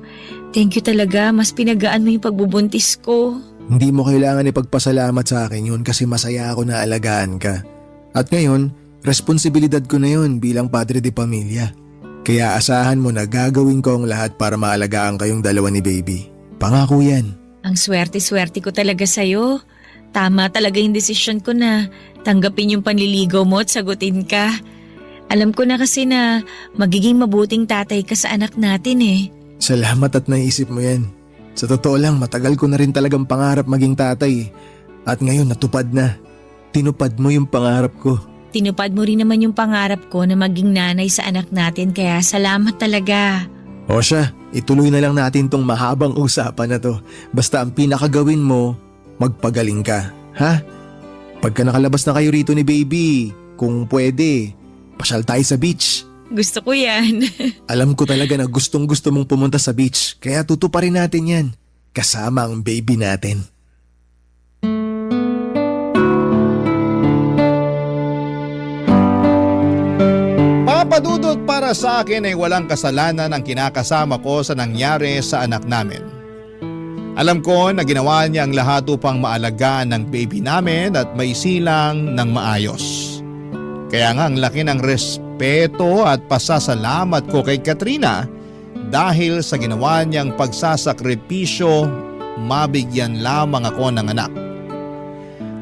Thank you talaga. Mas pinagaan mo yung pagbubuntis ko. Hindi mo kailangan ipagpasalamat sa akin yun kasi masaya ako na alagaan ka. At ngayon, responsibilidad ko na yun bilang padre de pamilya. Kaya asahan mo na gagawin ko ang lahat para maalagaan kayong dalawa ni baby. Pangako yan. Ang swerte-swerte ko talaga sa'yo. Tama talaga yung desisyon ko na tanggapin yung panliligaw mo at sagutin ka. Alam ko na kasi na magiging mabuting tatay ka sa anak natin eh. Salamat at naisip mo yan. Sa totoo lang, matagal ko na rin talagang pangarap maging tatay. At ngayon natupad na. Tinupad mo yung pangarap ko. Tinupad mo rin naman yung pangarap ko na maging nanay sa anak natin kaya salamat talaga. O siya, ituloy na lang natin tong mahabang usapan na to. Basta ang pinakagawin mo, magpagaling ka. Ha? Pagka nakalabas na kayo rito ni baby, kung pwede, pasyal tayo sa beach. Gusto ko yan. Alam ko talaga na gustong gusto mong pumunta sa beach, kaya tutuparin natin yan. Kasama ang baby natin. Papadudot, para sa akin ay walang kasalanan ang kinakasama ko sa nangyari sa anak namin. Alam ko na ginawa niya ang lahat upang maalagaan ng baby namin at maisilang ng maayos. Kaya nga ang laki ng respeto at pasasalamat ko kay Katrina dahil sa ginawa niyang pagsasakripisyo, mabigyan lamang ako ng anak.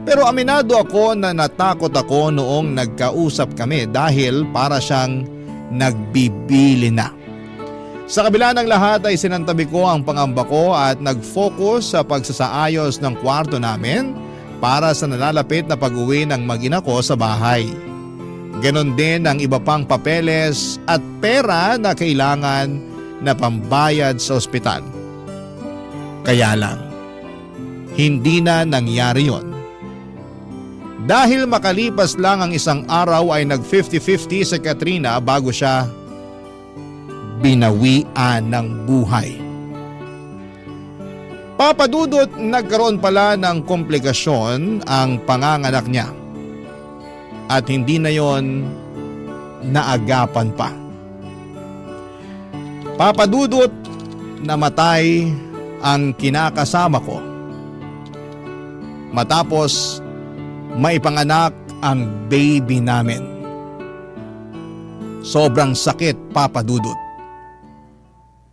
Pero aminado ako na natakot ako noong nagkausap kami dahil para siyang nagbibili na. Sa kabila ng lahat ay sinantabi ko ang pangamba ko at nag-focus sa pagsasaayos ng kwarto namin para sa nalalapit na pag-uwi ng mag-ina ko sa bahay. Ganon din ang iba pang papeles at pera na kailangan na pambayad sa ospital. Kaya lang, hindi na nangyari yon. Dahil makalipas lang ang isang araw ay nag-50-50 si Katrina bago siya binawian ng buhay. Papadudot, nagkaroon pala ng komplikasyon ang panganganak niya. At hindi na yon naagapan pa. Papadudot, namatay ang kinakasama ko. Matapos maipanganak ang baby namin. Sobrang sakit, Papadudot.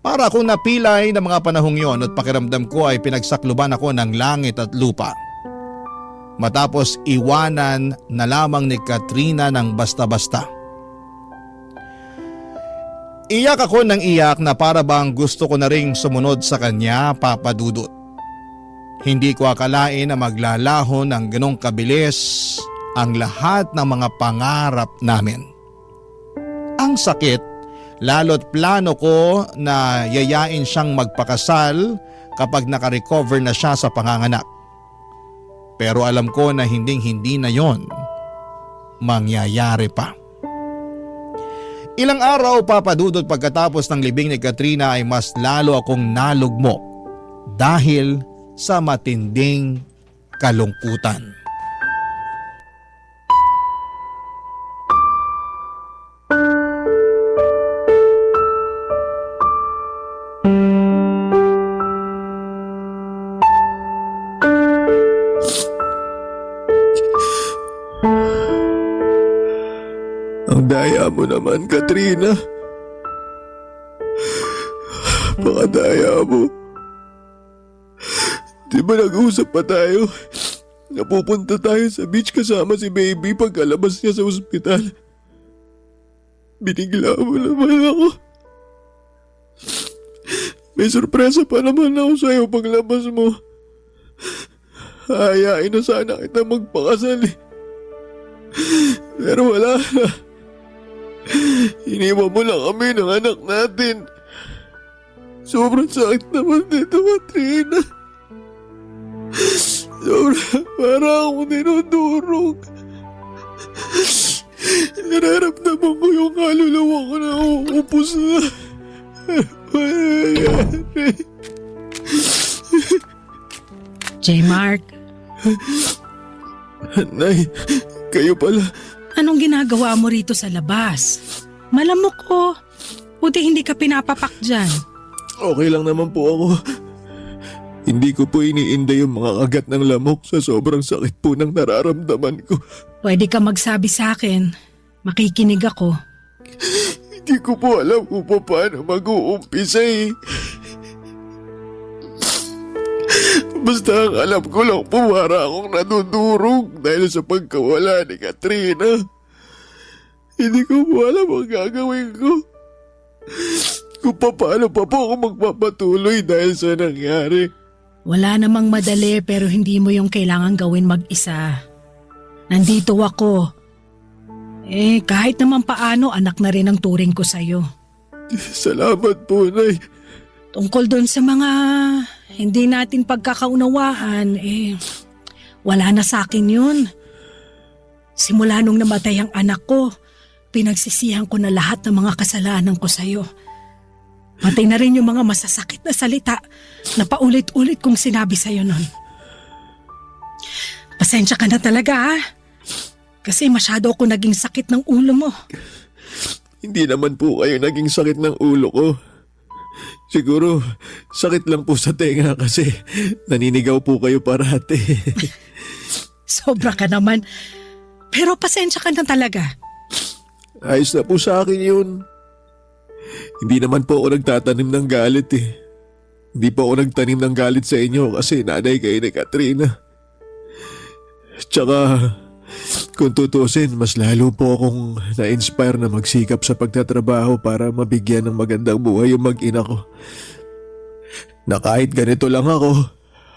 Para akong napilay ng mga panahong yon at pakiramdam ko ay pinagsakluban ako ng langit at lupa. Matapos iwanan na lamang ni Katrina ng basta-basta. Iyak ako ng iyak na para bang gusto ko na ring sumunod sa kanya, Papadudot. Hindi ko akalain na maglalaho ng ganong kabilis ang lahat ng mga pangarap namin. Ang sakit, lalo't plano ko na yayain siyang magpakasal kapag nakarecover na siya sa panganganak. Pero alam ko na hindi na yon mangyayari pa. Ilang araw, Papadudot, pagkatapos ng libing ni Katrina ay mas lalo akong nalugmok dahil sa matinding kalungkutan. Ang daya mo naman, Katrina. Pakadaya mo. Di ba nag-usap pa tayo? Napupunta tayo sa beach kasama si baby pagkalabas niya sa ospital. Binigla mo naman ako. May sorpresa pa naman ako sa'yo paglabas mo. Hayain na sana kita magpakasal eh. Pero wala na. Iniwan mo lang kami ng anak natin. Sobrang sakit naman dito, Katrina. Sobrang parang akong dinudurog. Nararamdaman ko yung kaluluwa ko na uupos na. Mayayari. J-Mark, Nay, kayo pala. anong ginagawa mo rito sa labas? Malamok ko. Buti hindi ka pinapapak dyan. Okay lang naman po ako. Hindi ko po iniinda yung mga kagat ng lamok sa sobrang sakit po ng nararamdaman ko. Pwede ka magsabi sa akin. Makikinig ako. Hindi ko po alam kung paano mag-uumpisa eh. Basta ang alam ko lang po, para akong nadudurog dahil sa pagkawala ni Katrina. Hindi ko po alam ang gagawin ko. Kung paano pa po ako magpapatuloy dahil sa nangyari. Wala namang madali pero hindi mo yung kailangan gawin mag-isa. Nandito ako. Kahit naman paano, anak na rin ang turing ko sa'yo. Salamat po, Nay. Tungkol doon sa mga hindi natin pagkakaunawaan, wala na sa akin yun. Simula nung namatay ang anak ko, pinagsisihan ko na lahat ng mga kasalanan ko sa'yo. Pati na rin yung mga masasakit na salita na paulit-ulit kong sinabi sa'yo nun. Pasensya ka na talaga, ha? Kasi masyado ako naging sakit ng ulo mo. Hindi naman po kayo naging sakit ng ulo ko. Siguro, sakit lang po sa tenga kasi naninigaw po kayo parati. Sobra ka naman. Pero pasensya ka na talaga. Ayos na po sa akin yun. Hindi naman po ako nagtatanim ng galit eh. Hindi po ako nagtanim ng galit sa inyo kasi nanay kayo ni Katrina. Tsaka, kung tutusin, mas lalo po akong na-inspire na magsikap sa pagtatrabaho para mabigyan ng magandang buhay yung mag-ina ko. Na kahit ganito lang ako,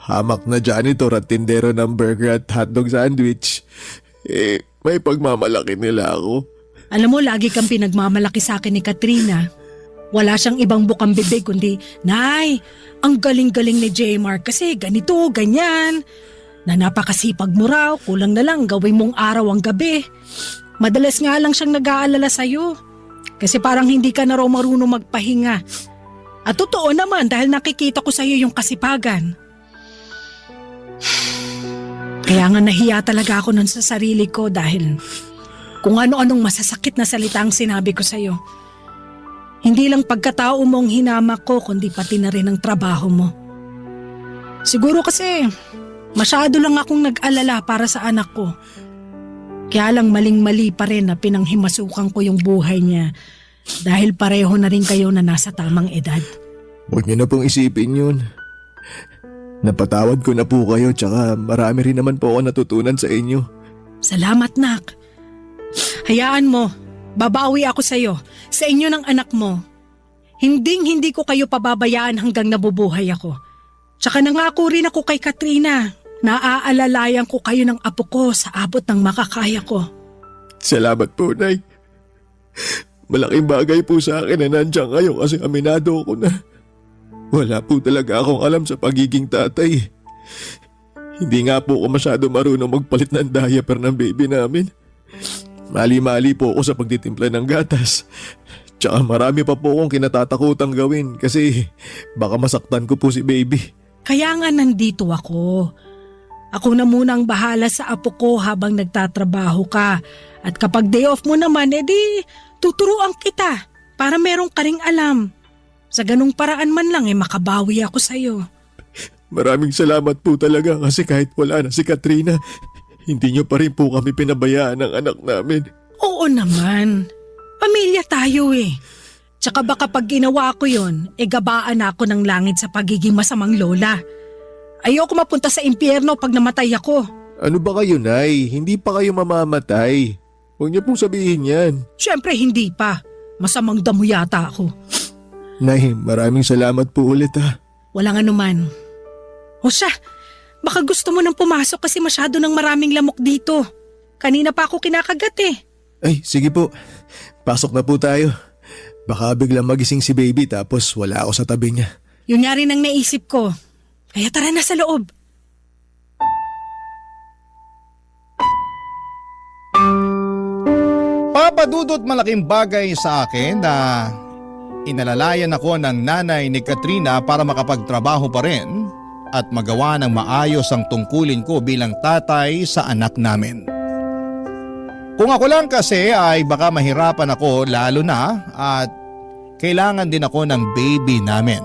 hamak na janitor at tindero ng burger at hotdog sandwich, may pagmamalaki nila ako. Alam mo, lagi kang pinagmamalaki sa akin ni Katrina. Wala siyang ibang bukang bibig kundi, Nay, ang galing-galing ni Jmar kasi ganito, ganyan. Na napakasipag mo raw, kulang na lang gawin mong araw ang gabi. Madalas nga lang siyang nag-aalala sa'yo. Kasi parang hindi ka na raw marunong magpahinga. At totoo naman dahil nakikita ko sa'yo yung kasipagan. Kaya nga nahiya talaga ako nun sa sarili ko dahil kung ano-anong masasakit na salita ang sinabi ko sa'yo. Hindi lang pagkatao mo ang hinamak ko kundi pati na rin ang trabaho mo. Siguro kasi masyado lang akong nag-alala para sa anak ko. Kaya lang maling-mali pa rin na pinanghimasukan ko yung buhay niya dahil pareho na rin kayo na nasa tamang edad. Huwag niyo na pong isipin yun. Napatawad ko na po kayo tsaka marami rin naman po ako natutunan sa inyo. Salamat, Nak. Hayaan mo, babawi ako sa'yo, sa inyo ng anak mo. Hindi ko kayo pababayaan hanggang nabubuhay ako. Tsaka nangako rin ako kay Katrina. Naaalalayan ko kayo ng apo ko sa abot ng makakaya ko. Salamat po, Nay. Malaking bagay po sa akin na nandiyan kayo kasi aminado ko na. Wala po talaga akong alam sa pagiging tatay. Hindi nga po ako masyado marunong magpalit ng diaper ng baby namin. Mali-mali po ako sa pagtitimpla ng gatas. Tsaka marami pa po akong kinatatakutang gawin kasi baka masaktan ko po si baby. Kaya nga nandito ako. Ako na muna ang bahala sa apo ko habang nagtatrabaho ka. At kapag day off mo naman, edi tuturuan kita para merong ka ring alam. Sa ganung paraan man lang makabawi ako sa'yo. Maraming salamat po talaga kasi kahit wala na si Katrina, hindi niyo pa rin po kami pinabayaan ng anak namin. Oo naman. Pamilya tayo eh. Tsaka baka pag ginawa ko yun, gabaan ako ng langit sa pagiging masamang lola. Ayoko mapunta sa impyerno pag namatay ako. Ano ba kayo, Nay? Hindi pa kayo mamamatay. Huwag niyo pong sabihin yan. Siyempre hindi pa. Masamang damo yata ako. Nay, maraming salamat po ulit ha. Walang anuman. O siya, baka gusto mo nang pumasok kasi masyado ng maraming lamok dito. Kanina pa ako kinakagat eh. Ay, sige po. Pasok na po tayo. Baka biglang magising si baby tapos wala ako sa tabi niya. Yun nga rin ang naisip ko. Kaya tara na sa loob. Papadudot malaking bagay sa akin na inalalayan ako ng nanay ni Katrina para makapagtrabaho pa rin at magawa ng maayos ang tungkulin ko bilang tatay sa anak namin. Kung ako lang kasi ay baka mahirapan ako lalo na at kailangan din ako ng baby namin.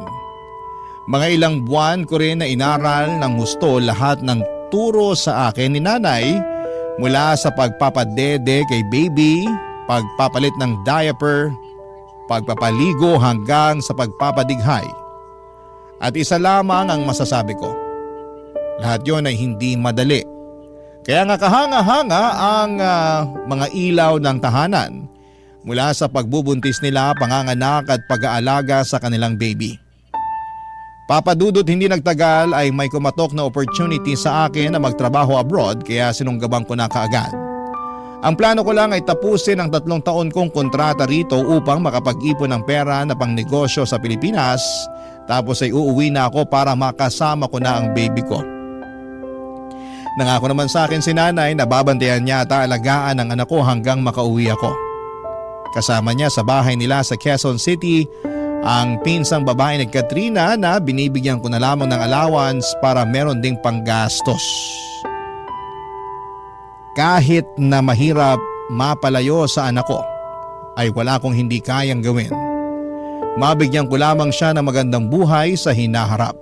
Mga ilang buwan ko rin na inaral ng gusto lahat ng turo sa akin ni nanay mula sa pagpapadede kay baby, pagpapalit ng diaper, pagpapaligo hanggang sa pagpapadighay. At isa lamang ang masasabi ko. Lahat yon ay hindi madali. Kaya nga kahanga-hanga ang mga ilaw ng tahanan mula sa pagbubuntis nila, panganganak at pag-aalaga sa kanilang baby. Papa Dudut, hindi nagtagal ay may kumatok na opportunity sa akin na magtrabaho abroad kaya sinunggabang ko na kaagad. Ang plano ko lang ay tapusin ang 3 taon kong kontrata rito upang makapag-ipon ng pera na pangnegosyo sa Pilipinas, tapos ay uuwi na ako para makasama ko na ang baby ko. Nangako naman sa akin si nanay na babantayan niya at aalagaan ang anak ko hanggang makauwi ako. Kasama niya sa bahay nila sa Quezon City ang pinsang babae ni Katrina na binibigyan ko na lamang ng allowance para meron ding panggastos. Kahit na mahirap mapalayo sa anak ko, ay wala akong hindi kayang gawin. Mabigyan ko lamang siya ng magandang buhay sa hinaharap.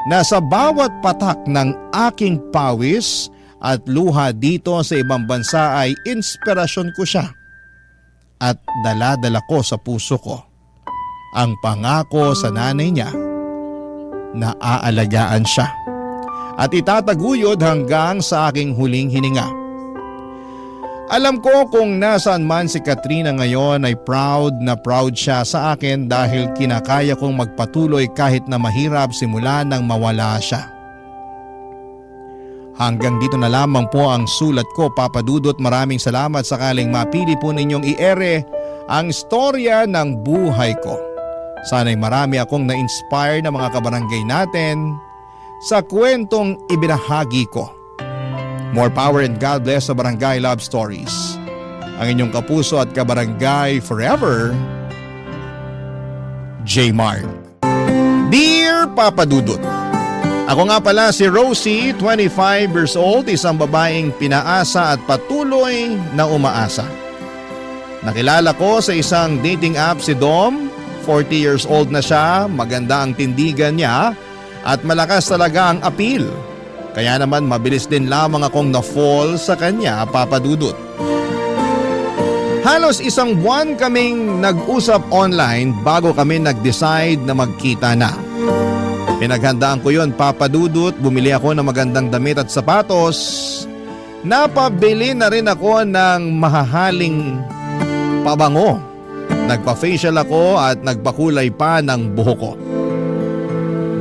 Nasa bawat patak ng aking pawis at luha dito sa ibang bansa ay inspirasyon ko siya. At dala-dala ko sa puso ko ang pangako sa nanay niya na aalagaan siya at itataguyod hanggang sa aking huling hininga. Alam ko kung nasaan man si Katrina ngayon ay proud na proud siya sa akin dahil kinakaya kong magpatuloy kahit na mahirap simula nang mawala siya. Hanggang dito na lamang po ang sulat ko, Papa Dudut. Maraming salamat sakaling mapili po ninyong i-ere ang istorya ng buhay ko. Sana'y marami akong na-inspire na mga kabarangay natin sa kwentong ibinahagi ko. More power and God bless sa Barangay Love Stories. Ang inyong kapuso at kabarangay forever, J. Mark. Dear Papa Dudut, ako nga pala si Rosie, 25 years old, isang babaeng pinaasa at patuloy na umaasa. Nakilala ko sa isang dating app si Dom, 40 years old na siya, maganda ang tindigan niya at malakas talaga ang appeal. Kaya naman mabilis din lamang akong na-fall sa kanya, Papa Dudut. Halos 1 buwan kaming nag-usap online bago kami nag-decide na magkita na. Pinaghandaan ko yon, Papa Dudut. Bumili ako ng magandang damit at sapatos. Napabili na rin ako ng mahahaling pabango. Nagpa-facial ako at nagpakulay pa ng buhok ko.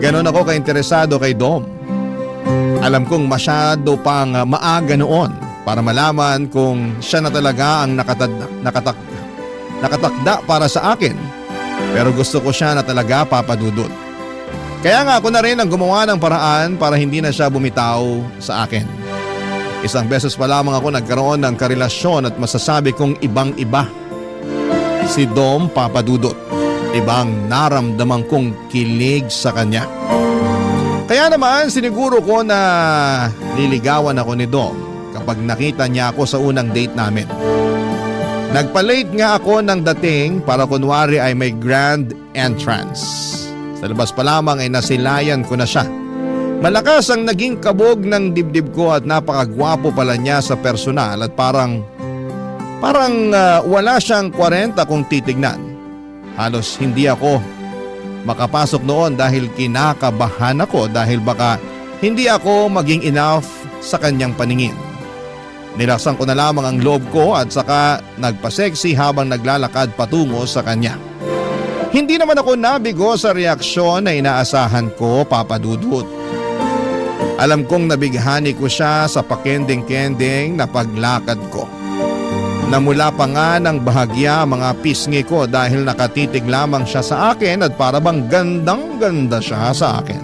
Ganon ako ka-interesado kay Dom. Alam kong masyado pang maaga noon para malaman kung siya na talaga ang nakatakda para sa akin. Pero gusto ko siya na talaga, Papa Dudut. Kaya nga ako na rin ang gumawa ng paraan para hindi na siya bumitaw sa akin. 1 beses pa lamang ako nagkaroon ng karelasyon at masasabi kong ibang-iba si Dom, Papa Dudut. Ibang naramdaman kong kilig sa kanya. Kaya naman siniguro ko na liligawan ako ni Dom kapag nakita niya ako sa unang date namin. Nagpa-late nga ako ng dating para kunwari ay may grand entrance. Sa labas pa lamang ay nasilayan ko na siya. Malakas ang naging kabog ng dibdib ko at napakagwapo pala niya sa personal at parang wala siyang 40 kung titignan. Halos hindi ako makapasok noon dahil kinakabahan ako dahil baka hindi ako maging enough sa kanyang paningin. Nilaksan ko na lamang ang loob ko at saka nagpa-sexy habang naglalakad patungo sa kanya. Hindi naman ako nabigo sa reaksyon na inaasahan ko, Papa Dudut. Alam kong nabighani ko siya sa pakending-kending na paglakad ko. Namula pa nga ng bahagya mga pisngi ko dahil nakatitig lamang siya sa akin at parabang gandang-ganda siya sa akin.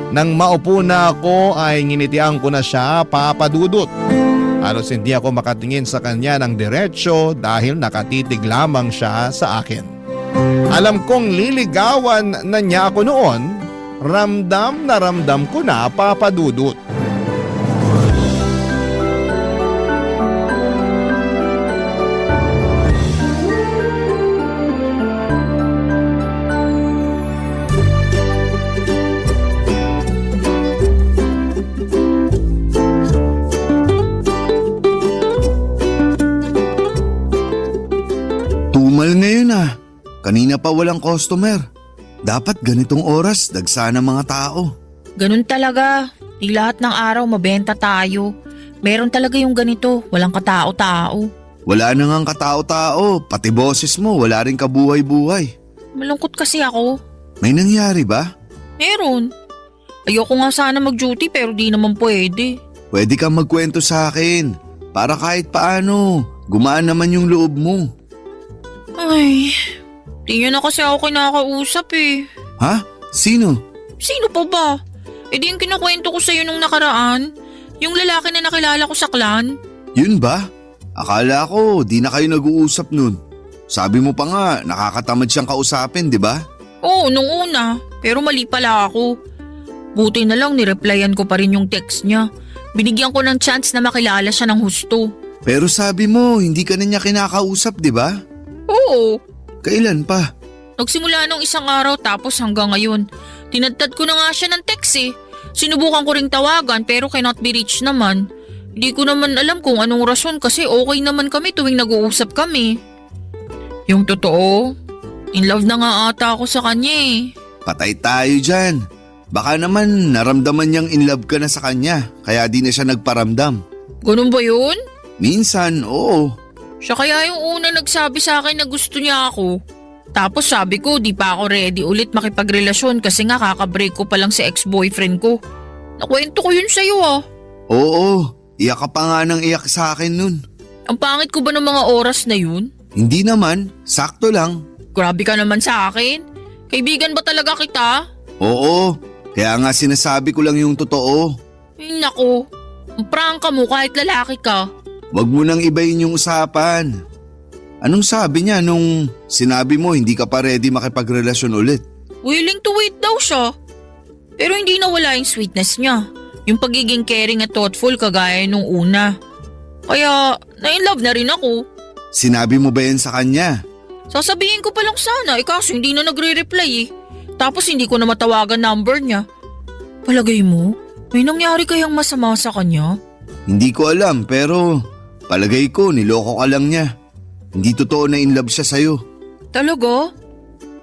Nang maupo na ako ay nginitian ko na siya, Papa Dudut. Halos hindi ako makatingin sa kanya ng diretsyo dahil nakatitig lamang siya sa akin. Alam kong liligawan na niya ako noon, ramdam na ramdam ko na, Papa Dudut. Tumal ngayon ah. Kanina pa walang customer. Dapat ganitong oras, dagsa ng mga tao. Ganun talaga. Di lahat ng araw mabenta tayo. Meron talaga yung ganito, walang katao-tao. Wala na ngang katao-tao, pati boses mo wala rin kabuhay-buhay. Malungkot kasi ako. May nangyari ba? Meron. Ayoko nga sana mag-duty pero di naman pwede. Pwede kang magkwento sa akin para kahit paano gumaan naman yung loob mo. Ay, di niya na kasi ako kinakausap eh. Ha? Sino? Sino pa ba? Eh di yung kinukwento ko sa'yo nung nakaraan. Yung lalaki na nakilala ko sa clan. Yun ba? Akala ko di na kayo nag-uusap nun. Sabi mo pa nga nakakatamad siyang kausapin, di ba? Oo, nung una. Pero mali pala ako. Buti na lang nireplyan ko pa rin yung text niya. Binigyan ko ng chance na makilala siya ng husto. Pero sabi mo hindi ka na niya kinakausap, di ba? Oo. Kailan pa? Nagsimula nung isang araw tapos hanggang ngayon. Tinadtad ko na nga siya ng text eh. Sinubukan ko ring tawagan pero cannot be reached naman. Hindi ko naman alam kung anong rason kasi okay naman kami tuwing nag-uusap kami. Yung totoo, in love na nga ata ako sa kanya eh. Patay tayo dyan. Baka naman naramdaman niyang in love ka na sa kanya kaya di na siya nagparamdam. Ganun ba yun? Minsan, oo. Siya kaya yung una nagsabi sa akin na gusto niya ako. Tapos sabi ko di pa ako ready ulit makipagrelasyon kasi nga kakabreak ko pa lang si ex-boyfriend ko. Nakwento ko yun sa'yo ah. Oo, iyak ka pa nga ng iyak sa akin nun. Ang pangit ko ba ng mga oras na yun? Hindi naman, sakto lang. Grabe ka naman sa akin. Kaibigan ba talaga kita? Oo, kaya nga sinasabi ko lang yung totoo. Ay nako, ang prangka mo kahit lalaki ka. Wag mo nang ibayin yung usapan. Anong sabi niya nung sinabi mo hindi ka pa ready makipagrelasyon ulit? Willing to wait daw siya. Pero hindi nawala yung sweetness niya. Yung pagiging caring at thoughtful kagaya nung una. Kaya na-inlove na rin ako. Sinabi mo ba yan sa kanya? Sasabihin ko pa lang sana kaso hindi na nagre-reply eh. Tapos hindi ko na matawagan number niya. Palagay mo, may nangyari kayang masama sa kanya? Hindi ko alam pero palagay ko niloko ka lang niya. Hindi totoo na in love siya sa'yo. Talaga?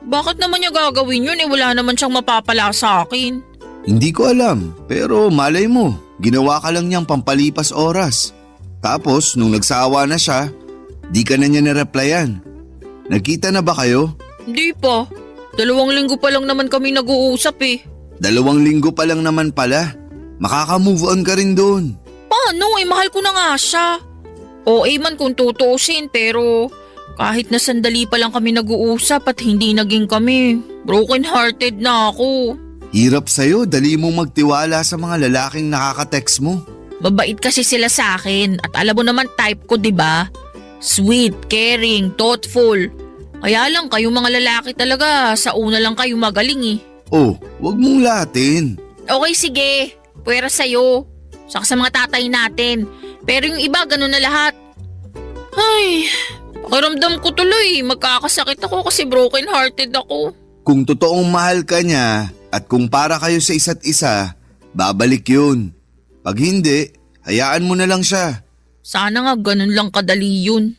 Bakit naman niya gagawin yun wala naman siyang mapapala sa akin? Hindi ko alam pero malay mo, ginawa ka lang niyang pampalipas oras. Tapos nung nagsawa na siya, di ka na niya nireplyan. Nagkita na ba kayo? Hindi pa. 2 linggo pa lang naman kami nag-uusap eh. 2 linggo pa lang naman pala. Makaka-move on ka rin doon. Paano mahal ko na nga siya. OA man kung tutuusin pero kahit na sandali pa lang kami nag-uusap at hindi naging kami, broken hearted na ako. Hirap sa'yo, dali mong magtiwala sa mga lalaking nakaka-text mo. Mabait kasi sila sa akin at alam mo naman type ko 'di ba? Sweet, caring, thoughtful. Kaya lang kayong mga lalaki talaga sa una lang kayo magaling eh. Oh, wag mong latin. Okay sige, pwera sa'yo. Saka sa mga tatay natin. Pero yung iba ganun na lahat. Ay, pakiramdam ko tuloy. Magkakasakit ako kasi broken hearted ako. Kung totoong mahal ka niya at kung para kayo sa isa't isa, babalik yun. Pag hindi, hayaan mo na lang siya. Sana nga ganun lang kadali yun.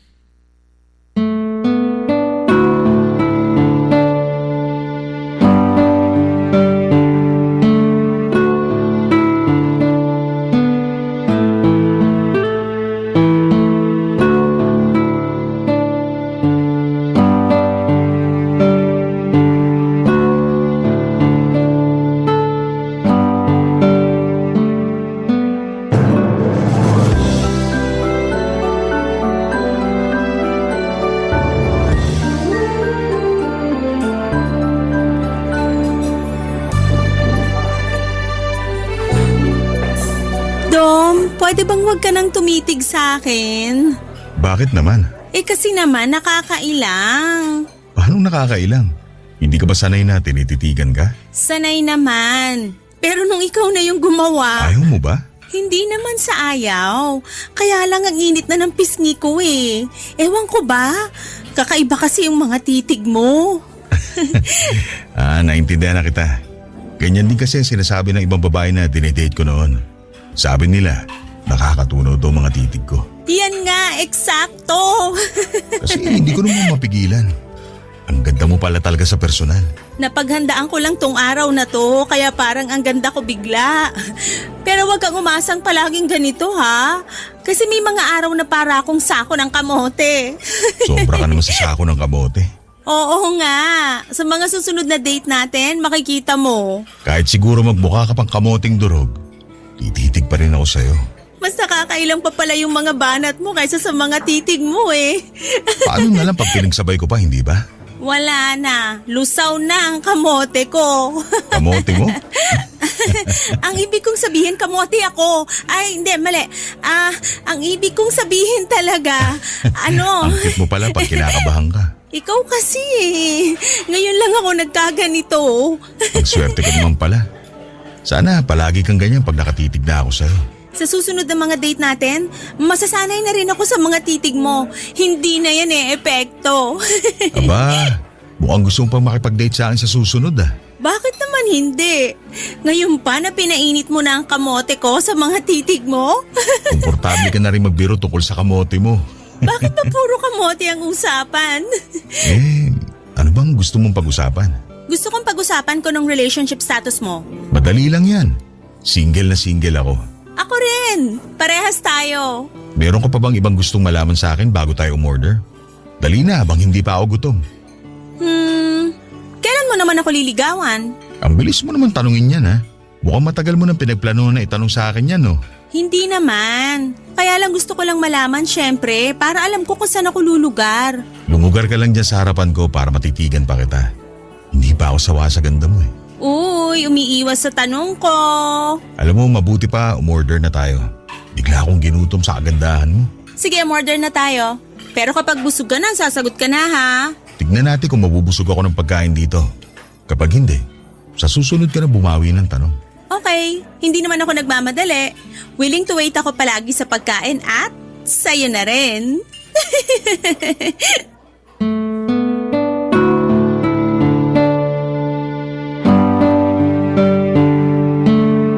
Pwede bang wag ka nang tumitig sa akin? Bakit naman? Kasi naman nakakailang. Paano nakakailang? Hindi ka ba sanay na tinititigan ka? Sanay naman. Pero nung ikaw na yung gumawa, Ayaw mo ba? hindi naman sa ayaw. Kaya lang ang init na ng pisngi ko eh. Ewan ko ba? Kakaiba kasi yung mga titig mo. Naintindihan na kita. Ganyan din kasi sinasabi ng ibang babae na dinedate ko noon. Sabi nila, nakakatunaw daw mga titig ko. Yan nga, eksakto. Kasi hindi ko naman mapigilan. Ang ganda mo pala talaga sa personal. Napaghandaan ko lang tong araw na to, kaya parang ang ganda ko bigla. Pero wag kang umasang palaging ganito ha. Kasi may mga araw na para akong sako ng kamote. Sobra ka naman sa sako ng kamote. Oo nga. Sa mga susunod na date natin, makikita mo. Kahit siguro magbuka ka pang kamoting durog, tititig pa rin ako sa'yo. Mas nakakailang pa pala yung mga banat mo kaysa sa mga titig mo eh. Paano na lang pag pinagsabay ko pa, hindi ba? Wala na. Lusaw na ang kamote ko. Kamote mo? Ang ibig kong sabihin, kamote ako. Ay, hindi, mali. Ang ibig kong sabihin talaga, Ang cute mo pala pag kinakabahan ka. ikaw kasi eh. Ngayon lang ako nagkaganito. Ang swerte ko naman pala. Sana palagi kang ganyan pag nakatitig na ako sa'yo. Sa susunod na mga date natin, masasanay na rin ako sa mga titig mo. Hindi na yan epekto. Aba, mukhang gusto mo pang makipag-date sa akin sa susunod ah. Bakit naman hindi? Ngayon pa na pinainit mo na ang kamote ko sa mga titig mo? Komportable ka na rin magbiro tungkol sa kamote mo. Bakit ba puro kamote ang usapan? Ano bang gusto mong pag-usapan? Gusto kong pag-usapan ko ng relationship status mo. Madali lang yan. Single na single ako. Ako rin. Parehas tayo. Meron ka pa bang ibang gustong malaman sa akin bago tayo umorder? Dali na habang hindi pa ako gutom. Kailan mo naman ako liligawan? Ang bilis mo naman tanungin yan ha. Mukhang matagal mo nang pinagplano na itanong sa akin yan no. Hindi naman. Kaya lang gusto ko lang malaman syempre para alam ko kung saan ako lulugar. Lumugar ka lang dyan sa harapan ko para matitigan pa kita. Hindi pa ako sawa sa ganda mo eh. Uy, umiiwas sa tanong ko. Alam mo, mabuti pa umorder na tayo. Bigla akong ginutom sa kagandahan mo. Sige, order na tayo. Pero kapag busog ka na, sasagot ka na ha. Tignan natin kung mabubusog ako ng pagkain dito. Kapag hindi, sa susunod ka na bumawi ng tanong. Okay, hindi naman ako nagmamadali. Willing to wait ako palagi sa pagkain at sa'yo na rin.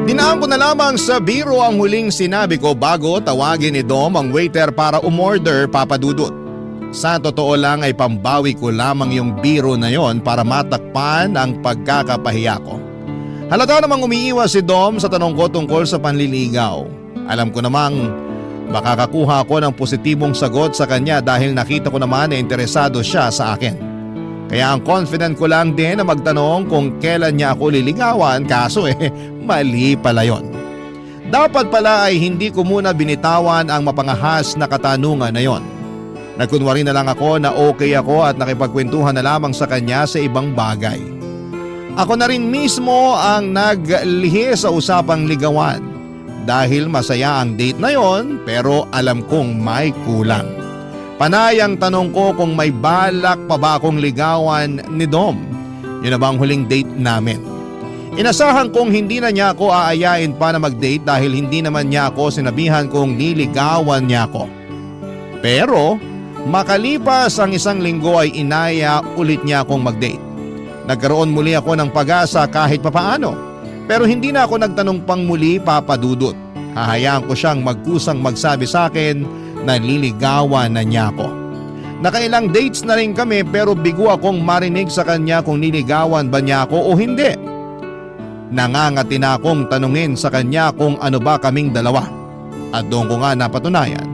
Dinaan ko na lamang sa biro ang huling sinabi ko bago tawagin ni Dom ang waiter para umorder, Papa Dudut. Sa totoo lang ay pambawi ko lamang yung biro na yon para matakpan ang pagkakapahiya ko. Halata namang umiiwas si Dom sa tanong ko tungkol sa panliligaw. Alam ko namang makakakuha ako ng positibong sagot sa kanya dahil nakita ko naman na interesado siya sa akin. Kaya ang confident ko lang din na magtanong kung kailan niya ako liligawan, kaso mali pala yon. Dapat pala ay hindi ko muna binitawan ang mapangahas na katanungan na yon. Nagkunwari na lang ako na okay ako at nakipagkwentuhan na lamang sa kanya sa ibang bagay. Ako na rin mismo ang naglihi sa usapang ligawan dahil masaya ang date na yon pero alam kong may kulang. Panay ang tanong ko kung may balak pa ba akong ligawan ni Dom. Yun na bang huling date namin? Inasahan kong hindi na niya ako aayain pa na mag-date dahil hindi naman niya ako sinabihan kong niligawan niya ako. Pero makalipas ang isang linggo ay inaya ulit niya akong mag-date. Nagkaroon muli ako ng pag-asa kahit papaano. Pero hindi na ako nagtanong pang muli, Papa Dudut. Hahayaan ko siyang magkusang magsabi sa akin na nililigawan na niya ako. Nakailang dates na rin kami pero bigo akong marinig sa kanya kung niligawan ba niya ako o hindi. Nangangati na akong tanungin sa kanya kung ano ba kaming dalawa. At doon ko nga napatunayan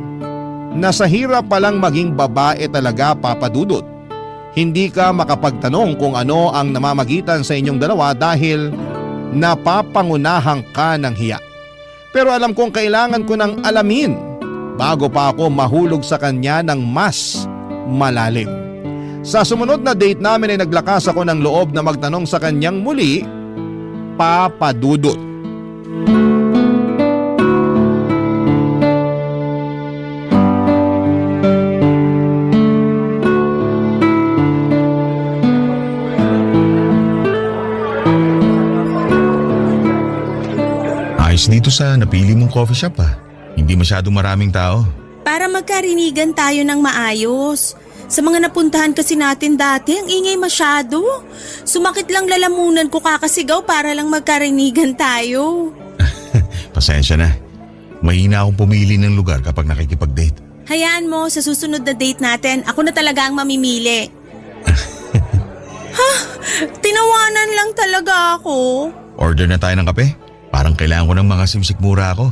na sa hirap palang maging babae talaga, Papa Dudut. Hindi ka makapagtanong kung ano ang namamagitan sa inyong dalawa dahil napapangunahan ka ng hiya. Pero alam kong kailangan ko nang alamin bago pa ako mahulog sa kanya ng mas malalim. Sa sumunod na date namin ay naglakas ako ng loob na magtanong sa kanyang muli, Papa Dudut. Ayos dito sa napili mong coffee shop ah. Hindi masyadong maraming tao. Para magkarinigan tayo ng maayos. Sa mga napuntahan kasi natin dati, ang ingay masyado. Sumakit lang lalamunan ko kakasigaw para lang magkarinigan tayo. Pasensya na. Mahina akong pumili ng lugar kapag nakikipag-date. Hayaan mo, sa susunod na date natin, ako na talaga ang mamimili. Tinawanan lang talaga ako. Order na tayo ng kape? Parang kailangan ko ng mga simsikmura ako.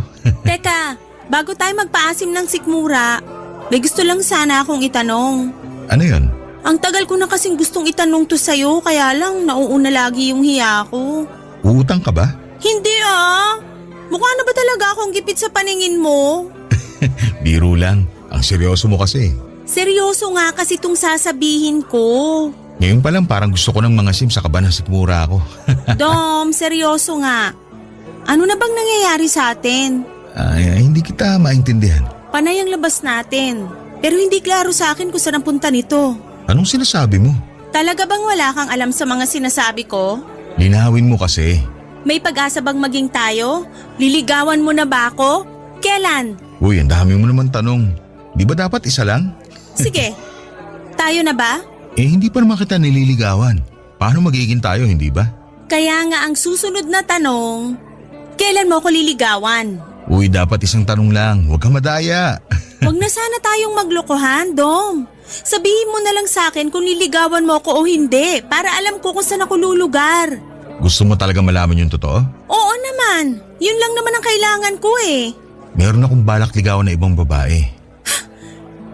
Teka, bago tayo magpaasim ng sikmura, may gusto lang sana akong itanong. Ano yun? Ang tagal ko na kasing gustong itanong to sa'yo, kaya lang nauuna lagi yung hiya ko. Uutang ka ba? Hindi Mukha na ba talaga akong gipit sa paningin mo? Biro lang. Ang seryoso mo kasi. Seryoso nga kasi itong sasabihin ko. Ngayon pa lang parang gusto ko ng mga sim sa kaba ng sikmura ako. Dom, seryoso nga. Ano na bang nangyayari sa atin? Ay, hindi kita maintindihan. Panay ang labas natin. Pero hindi klaro sa akin kung saan ang punta nito. Anong sinasabi mo? Talaga bang wala kang alam sa mga sinasabi ko? Linawin mo kasi. May pag-asa bang maging tayo? Liligawan mo na ba ako? Kailan? Uy, ang dami mo naman tanong. Di ba dapat isa lang? Sige. Tayo na ba? Hindi pa naman kita nililigawan. Paano magiging tayo, hindi ba? Kaya nga ang susunod na tanong, kailan mo ako liligawan? Uy, dapat isang tanong lang. Huwag kang madaya. Huwag na sana tayong maglokohan, Dom. Sabihin mo na lang sa akin kung liligawan mo ako o hindi para alam ko kung saan ako lulugar. Gusto mo talaga malaman yung totoo? Oo naman. Yun lang naman ang kailangan ko eh. Meron akong balak ligawan na ibang babae.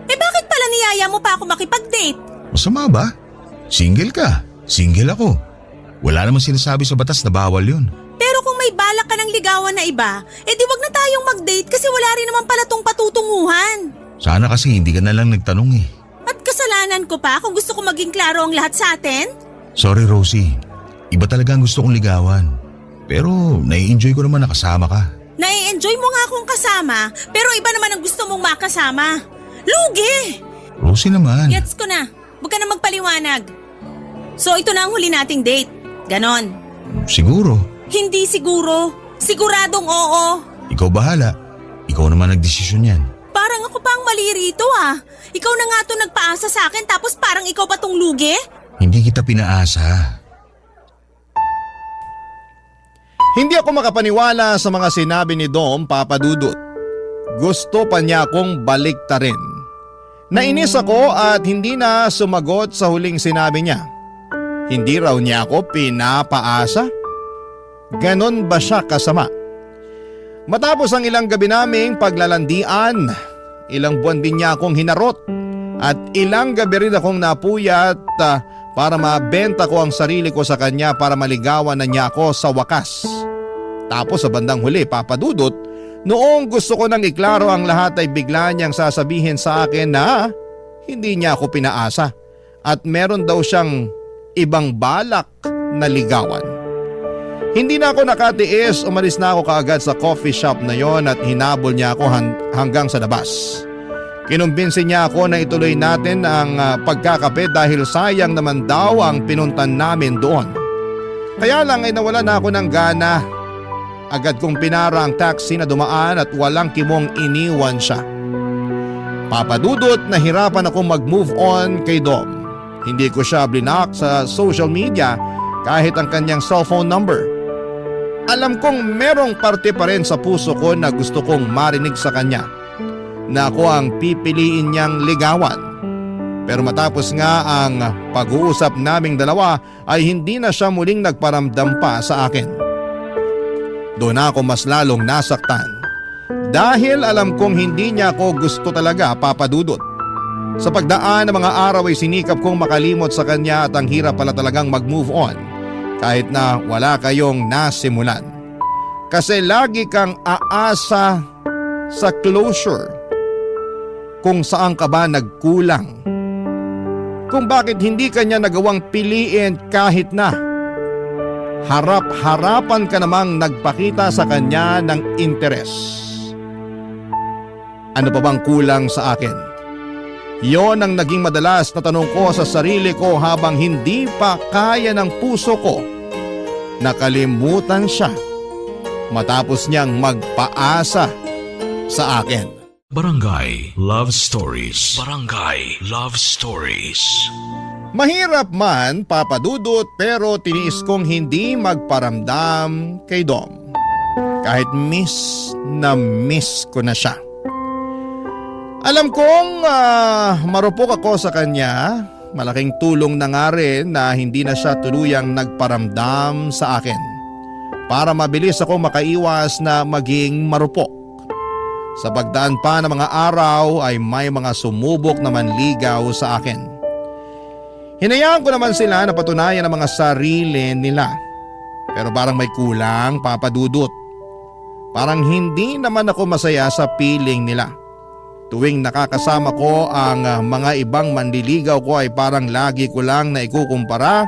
Bakit pala niyaya mo pa ako makipag-date? Masama ba? Single ka. Single ako. Wala namang sinasabi sa batas na bawal yun. Pero kung may balak ka ng ligawan na iba, di wag na tayong mag-date kasi wala rin naman pala tong patutunguhan. Sana kasi hindi ka na lang nagtanong eh. At kasalanan ko pa kung gusto ko maging klaro ang lahat sa atin? Sorry Rosie. Iba talaga ang gusto kong ligawan. Pero nai-enjoy ko naman na kasama ka. Nai-enjoy mo nga akong kasama, pero iba naman ang gusto mong makasama. Lugi! Rosie naman. Gets ko na. Huwag ka na magpaliwanag. So ito na ang huli nating date. Ganon. Siguro. Hindi siguro. Siguradong oo. Ikaw bahala. Ikaw naman nagdesisyon yan. Parang ako pa ang mali rito Ikaw na nga to nagpaasa sa akin tapos parang ikaw pa tong lugi? Hindi kita pinaasa. Hindi ako makapaniwala sa mga sinabi ni Dom, Papa Dudut. Gusto pa niya akong baliktarin. Nainis ako at hindi na sumagot sa huling sinabi niya. Hindi raw niya ako pinapaasa? Ganon ba siya kasama? Matapos ang ilang gabi naming paglalandian, ilang buwan din niya akong hinarot at ilang gabi rin akong napuyat para mabenta ko ang sarili ko sa kanya para maligawan na niya ako sa wakas. Tapos sa bandang huli, Papa Dudut, noong gusto ko nang iklaro ang lahat ay bigla niyang sasabihin sa akin na hindi niya ako pinaasa at meron daw siyang ibang balak na ligawan. Hindi na ako nakatiis, umalis na ako kaagad sa coffee shop na yon at hinabol niya ako hanggang sa labas. Kinumbinsi niya ako na ituloy natin ang pagkakape dahil sayang naman daw ang pinuntan namin doon. Kaya lang ay nawala na ako ng gana. Agad kong pinara ang taxi na dumaan at walang kimong iniwan siya. Papa Dudut, nahirapan akong mag-move on kay Dom. Hindi ko siya blinak sa social media kahit ang kanyang cellphone number. Alam kong merong parte pa rin sa puso ko na gusto kong marinig sa kanya na ako ang pipiliin niyang ligawan. Pero matapos nga ang pag-uusap naming dalawa ay hindi na siya muling nagparamdam pa sa akin. Doon ako mas lalong nasaktan dahil alam kong hindi niya ako gusto talaga, Papa Dudut. Sa pagdaan ng mga araw ay sinikap kong makalimot sa kanya at ang hirap pala talagang mag-move on kahit na wala kayong nasimulan. Kasi lagi kang aasa sa closure kung saan ka ba nagkulang. Kung bakit hindi kanya nagawang piliin kahit na harap-harapan ka namang nagpakita sa kanya ng interes. Ano pa bang kulang sa akin? Yon ang naging madalas na tanong ko sa sarili ko habang hindi pa kaya ng puso ko. Nakalimutan siya matapos niyang magpaasa sa akin. Barangay Love Stories. Barangay Love Stories. Mahirap man, Papa Dudut, pero tiniis kong hindi magparamdam kay Dom. Kahit miss ko na siya. Alam kong marupok ako sa kanya malaking tulong na nga rin na hindi na siya tuluyang nagparamdam sa akin para mabilis ako makaiwas na maging marupok. Sa pagdaan pa ng mga araw ay may mga sumubok na manligaw sa akin. Hinayaan ko naman sila na patunayan ang mga sarili nila. Pero parang may kulang, Papa Dudut. Parang hindi naman ako masaya sa piling nila. Tuwing nakakasama ko ang mga ibang manliligaw ko ay parang lagi ko lang na ikukumpara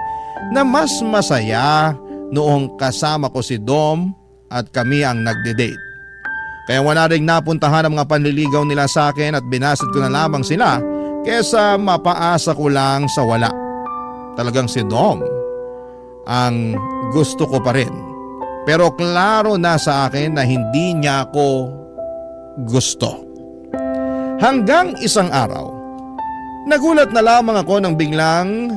na mas masaya noong kasama ko si Dom at kami ang nagde-date. Kaya wala ring napuntahan ang mga panliligaw nila sa akin at binasad ko na lamang sila kesa mapaasa ko lang sa wala. Talagang si Dom ang gusto ko pa rin. Pero klaro na sa akin na hindi niya ako gusto. Hanggang isang araw, nagulat na lamang ako nang biglang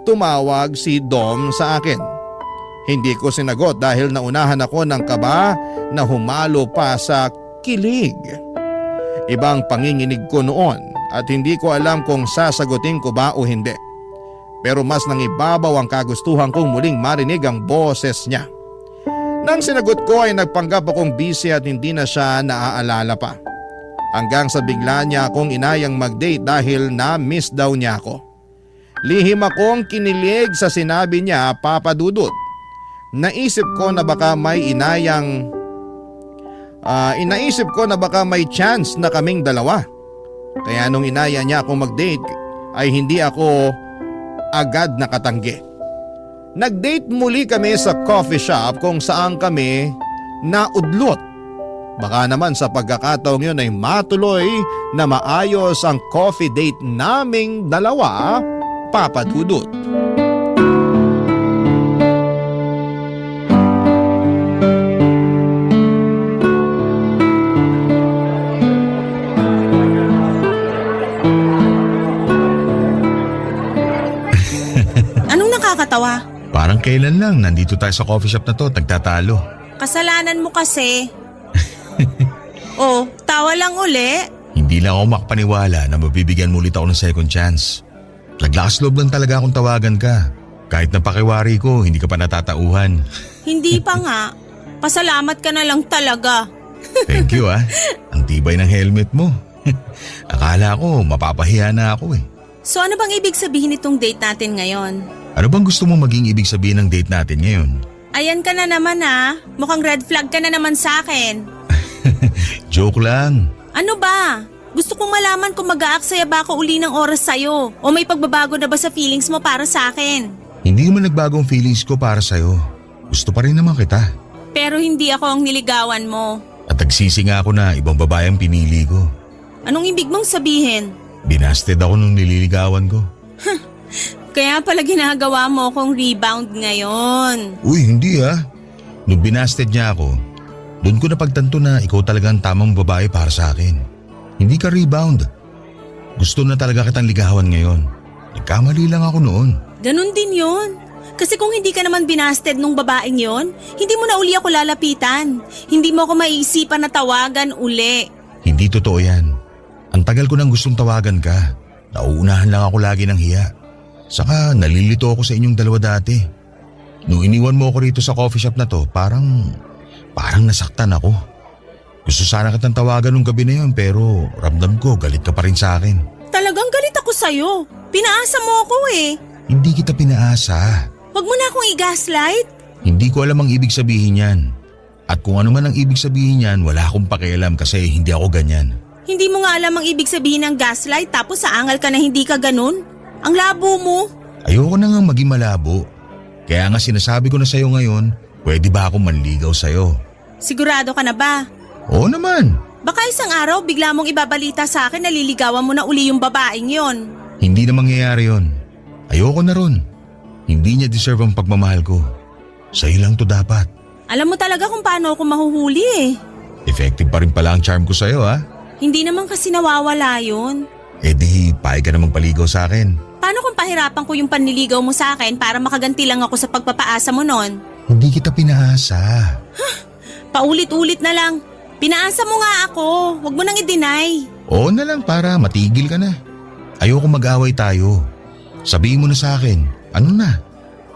tumawag si Dom sa akin. Hindi ko sinagot dahil naunahan ako ng kaba na humalo pa sa kilig. Ibang panginginig ko noon at hindi ko alam kung sasagutin ko ba o hindi. Pero mas nangibabaw ang kagustuhan kong muling marinig ang boses niya. Nang sinagot ko ay nagpanggap akong busy at hindi na siya naaalala pa. Hanggang sa bigla niya akong inayang mag-date dahil na-miss daw niya ako. Lihim akong kinilig sa sinabi niya, Papa Dudut. Inaisip ko na baka may chance na kaming dalawa. Kaya nung inaya niya akong mag-date ay hindi ako agad nakatanggi. Nag-date muli kami sa coffee shop kung saan kami naudlot. Baka naman sa pagkakataong yun ay matuloy na maayos ang coffee date naming dalawa, Papa Dudut. Anong nakakatawa? Parang kailan lang nandito tayo sa coffee shop na to, nagtatalo. Kasalanan mo kasi. Oh, tawa lang uli. Hindi lang ako makapaniwala na mabibigyan mo ulit ako ng second chance. Naglakas loob lang talaga akong tawagan ka. Kahit napakiwari ko, hindi ka pa natatauhan. Hindi pa nga. Pasalamat ka na lang talaga. Thank you ah. Ang tibay ng helmet mo. Akala ko mapapahiya na ako eh. So ano bang ibig sabihin itong date natin ngayon? Ano bang gusto mo maging ibig sabihin ng date natin ngayon? Ayan ka na naman ah. Mukhang red flag ka na naman sa akin. Joke lang. Ano ba? Gusto kong malaman kung mag-aaksaya ba ako uli ng oras sa'yo o may pagbabago na ba sa feelings mo para sa akin? Hindi naman nagbagong feelings ko para sa'yo. Gusto pa rin naman kita. Pero hindi ako ang niligawan mo. At nagsisi nga ako na ibang babae ang pinili ko. Anong ibig mong sabihin? Binasted ako nung nililigawan ko. Kaya pala ginagawa mo akong rebound ngayon. Uy, hindi ah. Nung binasted niya ako, doon ko napagtanto na ikaw talaga ang tamang babae para sa akin. Hindi ka rebound. Gusto na talaga kitang ligawan ngayon. Nagkamali lang ako noon. Ganun din yun. Kasi kung hindi ka naman binasted nung babaeng yon, hindi mo na uli ako lalapitan. Hindi mo ako maiisipan na tawagan uli. Hindi totoo yan. Ang tagal ko nang gustong tawagan ka. Nauunahan lang ako lagi ng hiya. Saka nalilito ako sa inyong dalawa dati. Nung iniwan mo ako rito sa coffee shop na to, parang nasaktan ako. Gusto sana kitang tawagan nung gabi na yun pero ramdam ko galit ka pa rin sa akin. Talagang galit ako sa'yo. Pinaasa mo ako eh. Hindi kita pinaasa. Huwag mo na akong i-gaslight. Hindi ko alam ang ibig sabihin yan. At kung ano man ang ibig sabihin yan, wala akong pakialam kasi hindi ako ganyan. Hindi mo nga alam ang ibig sabihin ng gaslight tapos saangal ka na hindi ka ganun? Ang labo mo. Ayoko na nga maging malabo. Kaya nga sinasabi ko na sa'yo ngayon, pwede ba akong manligaw sa'yo? Sigurado ka na ba? Oo naman. Baka isang araw bigla mong ibabalita sa akin na liligawan mo na uli yung babaeng yon. Hindi na mangyayari yon. Ayoko na ron. Hindi niya deserve ang pagmamahal ko. Sa'yo lang to dapat. Alam mo talaga kung paano ako mahuhuli eh. Effective pa rin pala ang charm ko sa'yo ha. Hindi naman kasi nawawala yun. Eh di, pahay ka namang paligaw sa akin. Paano kung pahirapan ko yung panliligaw mo sa akin para makaganti lang ako sa pagpapaasa mo nun? Hindi kita pinaasa. Paulit-ulit na lang. Pinaasa mo nga ako. Huwag mo nang i-deny. Oo na lang para matigil ka na. Ayoko mag-away tayo. Sabihin mo na sa akin, ano na?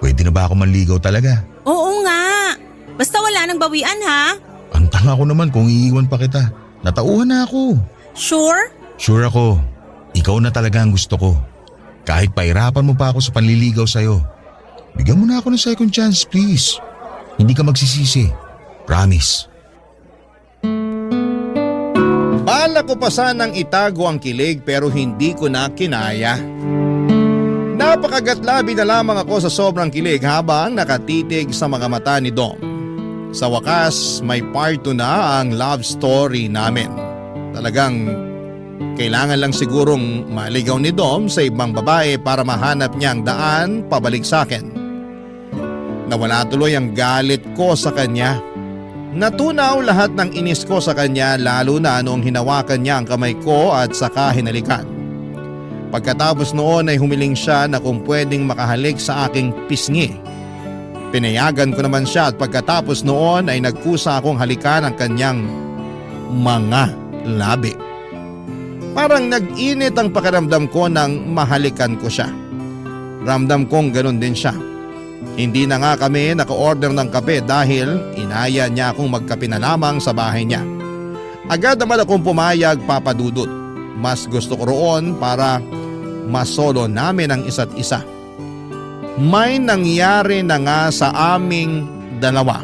Pwede na ba ako manligaw talaga? Oo nga. Basta wala nang bawian ha? Ang tanga ko naman kung iiwan pa kita. Natauhan na ako. Sure? Sure ako. Ikaw na talaga ang gusto ko. Kahit pahirapan mo pa ako sa panliligaw sa'yo. Bigyan mo na ako ng second chance, please. Hindi ka magsisisi. Promise. Bala ko pa sanang itago ang kilig pero hindi ko na kinaya. Napakagatlabi na lamang ako sa sobrang kilig habang nakatitig sa mga mata ni Dom. Sa wakas, may part 2 na ang love story namin. Talagang kailangan lang sigurong maligaw ni Dom sa ibang babae para mahanap niya ang daan pabalik sa akin. Nawala tuloy ang galit ko sa kanya. Natunaw lahat ng inis ko sa kanya lalo na noong hinawakan niya ang kamay ko at saka hinalikan. Pagkatapos noon ay humiling siya na kung pwedeng makahalik sa aking pisngi. Pinayagan ko naman siya at pagkatapos noon ay nagkusa akong halikan ang kanyang mga labi. Parang nag-init ang pakiramdam ko nang mahalikan ko siya. Ramdam kong ganun din siya. Hindi na nga kami naka-order ng kape dahil inaya niya akong magkape na lamang sa bahay niya. Agad naman akong pumayag, Papa Dudut. Mas gusto ko roon para masolo namin ang isa't isa. May nangyari na nga sa aming dalawa.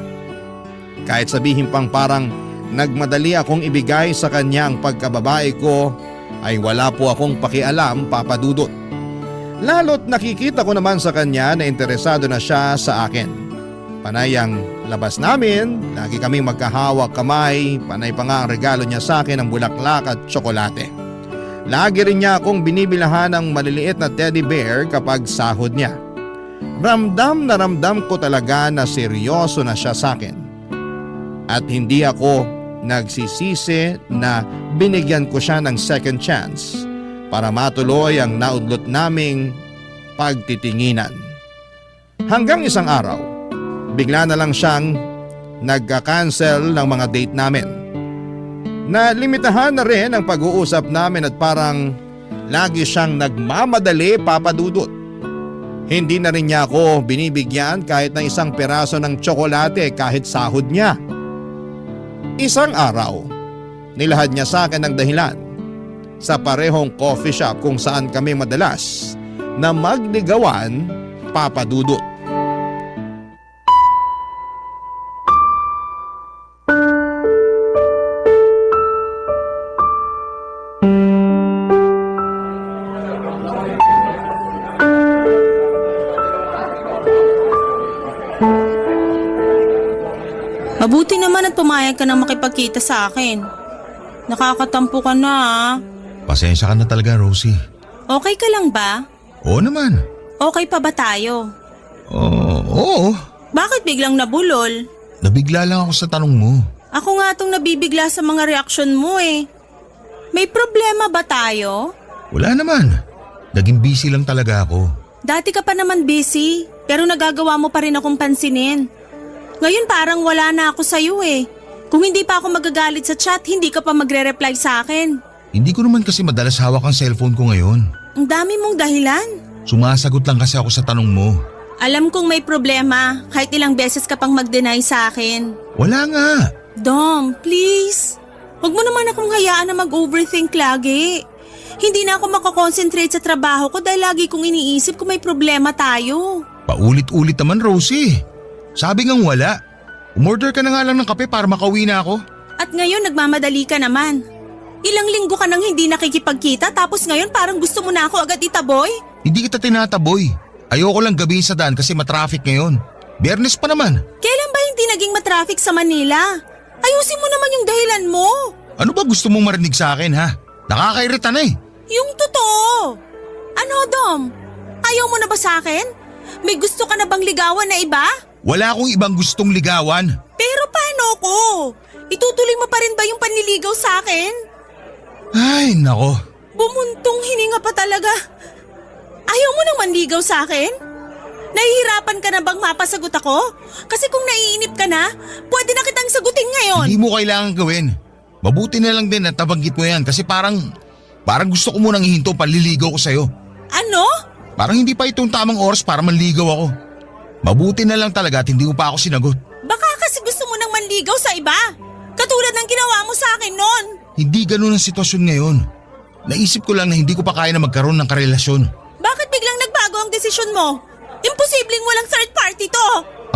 Kahit sabihin pang parang nagmadali akong ibigay sa kanya ang pagkababae ko, ay wala po akong pakialam, Papa Dudut. Lalo't nakikita ko naman sa kanya na interesado na siya sa akin. Panay ang labas namin, lagi kaming magkahawak kamay, panay pa nga ang regalo niya sa akin ng bulaklak at tsokolate. Lagi rin niya akong binibilahan ng maliliit na teddy bear kapag sahod niya. Ramdam na ramdam ko talaga na seryoso na siya sa akin. At hindi ako nagsisisi na binigyan ko siya ng second chance para matuloy ang naudlot naming pagtitinginan. Hanggang isang araw, bigla na lang siyang nagka-cancel ng mga date namin. Nalimitahan na rin ang pag-uusap namin at parang lagi siyang nagmamadali, Papa Dudut. Hindi na rin niya ako binibigyan kahit ng isang peraso ng tsokolate kahit sahod niya. Isang araw, nilahad niya sa akin ang dahilan sa parehong coffee shop kung saan kami madalas na magligawan, Papa Dudut. Mabuti naman at pumayag ka nang makipagkita sa akin. Nakakatampo ka na ah. Pasensya ka na talaga, Rosie. Okay ka lang ba? Oo naman. Okay pa ba tayo? Oo. Bakit biglang nabulol? Nabigla lang ako sa tanong mo. Ako nga tong nabibigla sa mga reaksyon mo eh. May problema ba tayo? Wala naman. Naging busy lang talaga ako. Dati ka pa naman busy, pero nagagawa mo pa rin akong pansinin. Ngayon parang wala na ako sa'yo eh. Kung hindi pa ako magagalit sa chat, hindi ka pa magre-reply sa akin. Hindi ko naman kasi madalas hawak ang cellphone ko ngayon. Ang dami mong dahilan. Sumasagot lang kasi ako sa tanong mo. Alam kong may problema, kahit ilang beses ka pang mag-deny sa akin. Wala nga. Dom, please. Huwag mo naman akong hayaan na mag-overthink lagi. Hindi na ako makakonsentrate sa trabaho ko dahil lagi kong iniisip kung may problema tayo. Paulit-ulit naman, Rosie. Sabi ngang wala. Umorder ka na nga lang ng kape para makauwi na ako. At ngayon nagmamadali ka naman. Ilang linggo ka nang hindi nakikipagkita tapos ngayon parang gusto mo na ako agad itaboy? Hindi kita tinataboy. Ayoko lang gabihin sa daan kasi matraffic ngayon. Biyernes pa naman. Kailan ba hindi naging matraffic sa Manila? Ayusin mo naman yung dahilan mo. Ano ba gusto mong marinig sa akin ha? Nakakairita na eh. Yung totoo. Ano Dom? Ayaw mo na ba sa akin? May gusto ka na bang ligawan na iba? Wala akong ibang gustong ligawan. Pero paano ko? Itutuloy mo pa rin ba yung panliligaw sa akin? Ay, nako. Bumuntong hininga pa talaga. Ayaw mo nang manligaw sa akin? Nahihirapan ka na bang mapasagot ako? Kasi kung naiinip ka na, pwede na kitang sagutin ngayon. Hindi mo kailangan gawin. Mabuti na lang din at nabanggit mo yan kasi parang gusto ko munang ihinto panliligaw ko sa'yo. Ano? Parang hindi pa itong tamang oras para manligaw ako. Mabuti na lang talaga at hindi mo pa ako sinagot. Baka kasi gusto mo nang manligaw sa iba. Katulad ng ginawa mo sa akin noon. Hindi ganun ang sitwasyon ngayon. Naisip ko lang na hindi ko pa kaya na magkaroon ng karelasyon. Bakit biglang nagbago ang desisyon mo? Imposibleng walang third party to.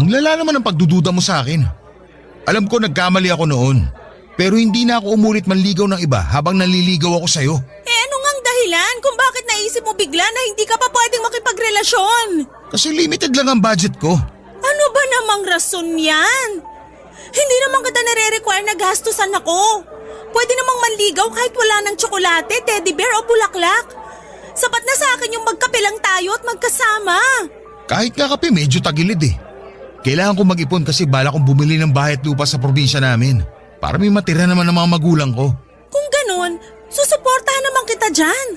Ang lala naman ang pagdududa mo sa akin. Alam ko nagkamali ako noon. Pero hindi na ako umulit manligaw ng iba habang naliligaw ako sa'yo. Ano ngang dahilan kung bakit naisip mo bigla na hindi ka pa pwedeng makipagrelasyon? Kasi limited lang ang budget ko. Ano ba namang rason yan? Hindi naman kita nare-require na gastusan ako. Pwede namang manligaw kahit wala ng tsokolate, teddy bear o bulaklak. Sapat na sa akin yung magkape lang tayo at magkasama. Kahit nga kape medyo tagilid eh. Kailangan ko mag-ipon kasi bala kong bumili ng bahay at lupa sa probinsya namin. Para may matira naman ng mga magulang ko. Kung ganun, susuportahan naman kita dyan.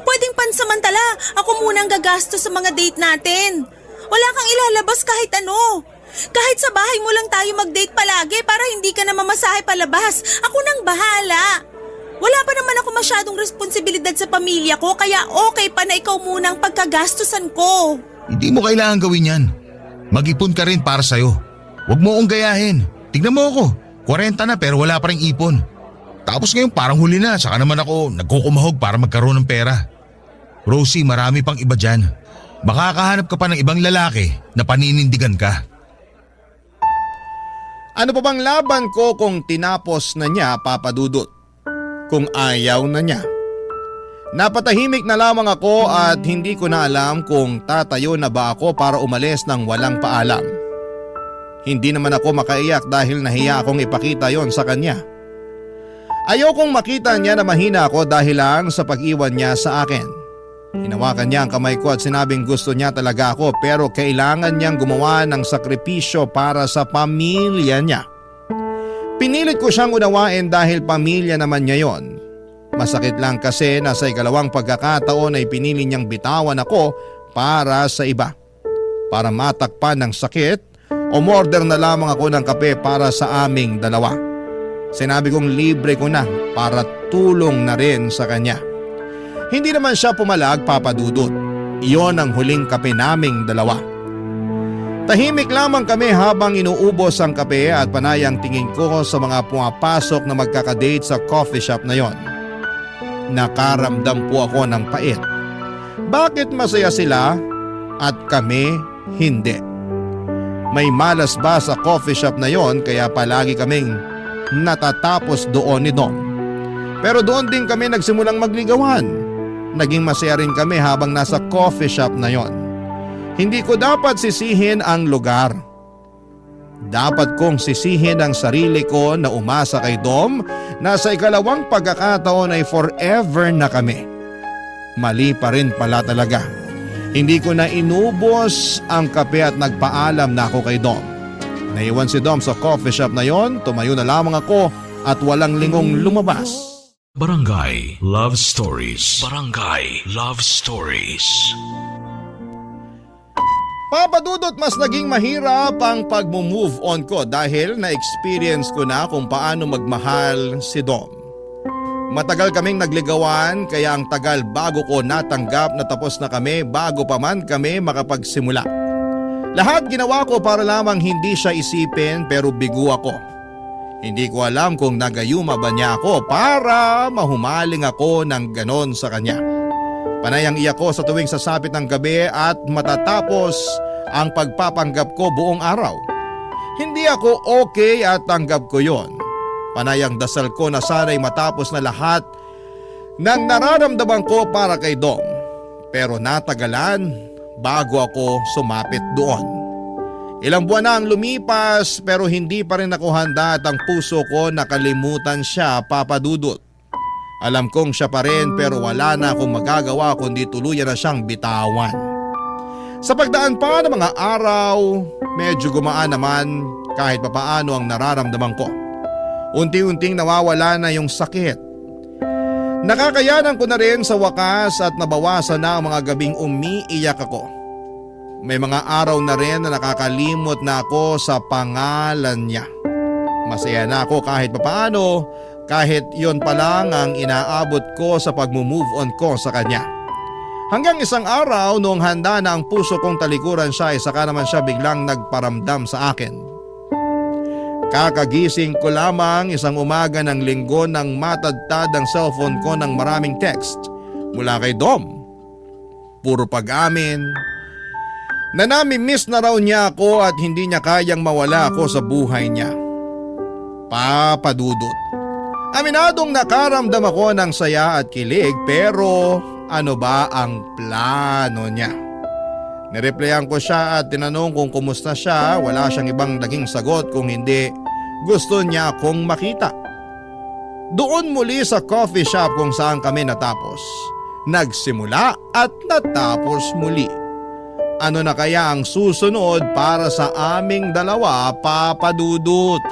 Pwedeng pansamantala, ako muna ang gagastos sa mga date natin. Wala kang ilalabas kahit ano. Kahit sa bahay mo lang tayo mag-date palagi para hindi ka na mamasahe palabas. Ako nang bahala. Wala pa naman ako masyadong responsibilidad sa pamilya ko kaya okay pa na ikaw muna ang pagkagastusan ko. Hindi mo kailangan gawin yan. Mag-ipon ka rin para sa'yo. Huwag mo akong gayahin. Tignan mo ako. 40 na pero wala pa rin ipon. Tapos ngayon parang huli na saka naman ako nagkukumahog para magkaroon ng pera. Rosie, marami pang iba dyan. Makakahanap ka pa ng ibang lalaki na paninindigan ka. Ano pa bang laban ko kung tinapos na niya, Papa Dudut? Kung ayaw na niya. Napatahimik na lamang ako at hindi ko na alam kung tatayo na ba ako para umalis ng walang paalam. Hindi naman ako makaiyak dahil nahiya akong ipakita yon sa kanya. Ayokong makita niya na mahina ako dahil lang sa pag-iwan niya sa akin. Hinawakan niya ang kamay ko at sinabing gusto niya talaga ako pero kailangan niyang gumawa ng sakripisyo para sa pamilya niya. Pinilit ko siyang unawain dahil pamilya naman niya yon. Masakit lang kasi na sa ikalawang pagkakataon ay pinili niyang bitawan ako para sa iba. Para matakpan ng sakit, umorder na lamang ako ng kape para sa aming dalawa. Sinabi kong libre ko na para tulong na rin sa kanya. Hindi naman siya pumalag, Papa Dudut. Iyon ang huling kape naming dalawa. Tahimik lamang kami habang inuubos ang kape at panayang tingin ko sa mga pumapasok na magkakadate sa coffee shop na yon. Nakaramdam po ako ng pait. Bakit masaya sila at kami hindi? May malas ba sa coffee shop na yon kaya palagi kaming natatapos doon ni Dom. Pero doon din kami nagsimulang magligawan. Naging masaya rin kami habang nasa coffee shop na yon. Hindi ko dapat sisihin ang lugar. Dapat kong sisihin ang sarili ko na umasa kay Dom na sa ikalawang pagkakataon ay forever na kami. Mali pa rin pala talaga. Hindi ko na inubos ang kape at nagpaalam na ako kay Dom. Naiwan si Dom sa coffee shop na yon, tumayo na lamang ako at walang lingong lumabas. Barangay Love Stories. Barangay Love Stories. Papa Dudut, mas naging mahirap ang pag-move on ko dahil na-experience ko na kung paano magmahal si Dom. Matagal kaming nagligawan kaya ang tagal bago ko natanggap na tapos na kami bago pa man kami makapagsimula. Lahat ginawa ko para lamang hindi siya isipin pero bigo ako. Hindi ko alam kung nagayuma ba niya ako para mahumaling ako ng ganon sa kanya. Panayang iyak ko sa tuwing sasapit ng gabi at matatapos ang pagpapanggap ko buong araw. Hindi ako okay at tanggap ko yon. Panayang dasal ko na sana'y matapos na lahat ng nararamdaman ko para kay Dom. Pero natagalan bago ako sumapit doon. Ilang buwan na ang lumipas pero hindi pa rin ako handa at ang puso ko nakalimutan siya, Papa Dudut. Alam kong siya pa rin pero wala na akong magagawa kundi tuluyan na siyang bitawan. Sa pagdaan pa ng mga araw, medyo gumaan naman kahit papaano ang nararamdaman ko. Unti-unting nawawala na yung sakit. Nakakayanan ko na rin sa wakas at nabawasan na ang mga gabing umiiyak ako. May mga araw na rin na nakakalimot na ako sa pangalan niya. Masaya na ako kahit papaano, kahit yon pa lang ang inaabot ko sa pag-move on ko sa kanya. Hanggang isang araw noong handa na ang puso kong talikuran siya ay saka naman siya biglang nagparamdam sa akin. Kakagising ko lamang isang umaga ng linggo nang matadtad ang cellphone ko ng maraming text mula kay Dom. Puro pag-amin na nami-miss na raw niya ako at hindi niya kayang mawala ako sa buhay niya. Papadudot. Aminadong nakaramdam ako ng saya at kilig pero ano ba ang plano niya? Nireplyan ko siya at tinanong kung kumusta siya. Wala siyang ibang naging sagot kung hindi gusto niya akong makita. Doon muli sa coffee shop kung saan kami natapos. Nagsimula at natapos muli. Ano na kaya ang susunod para sa aming dalawa, Papa Dudut?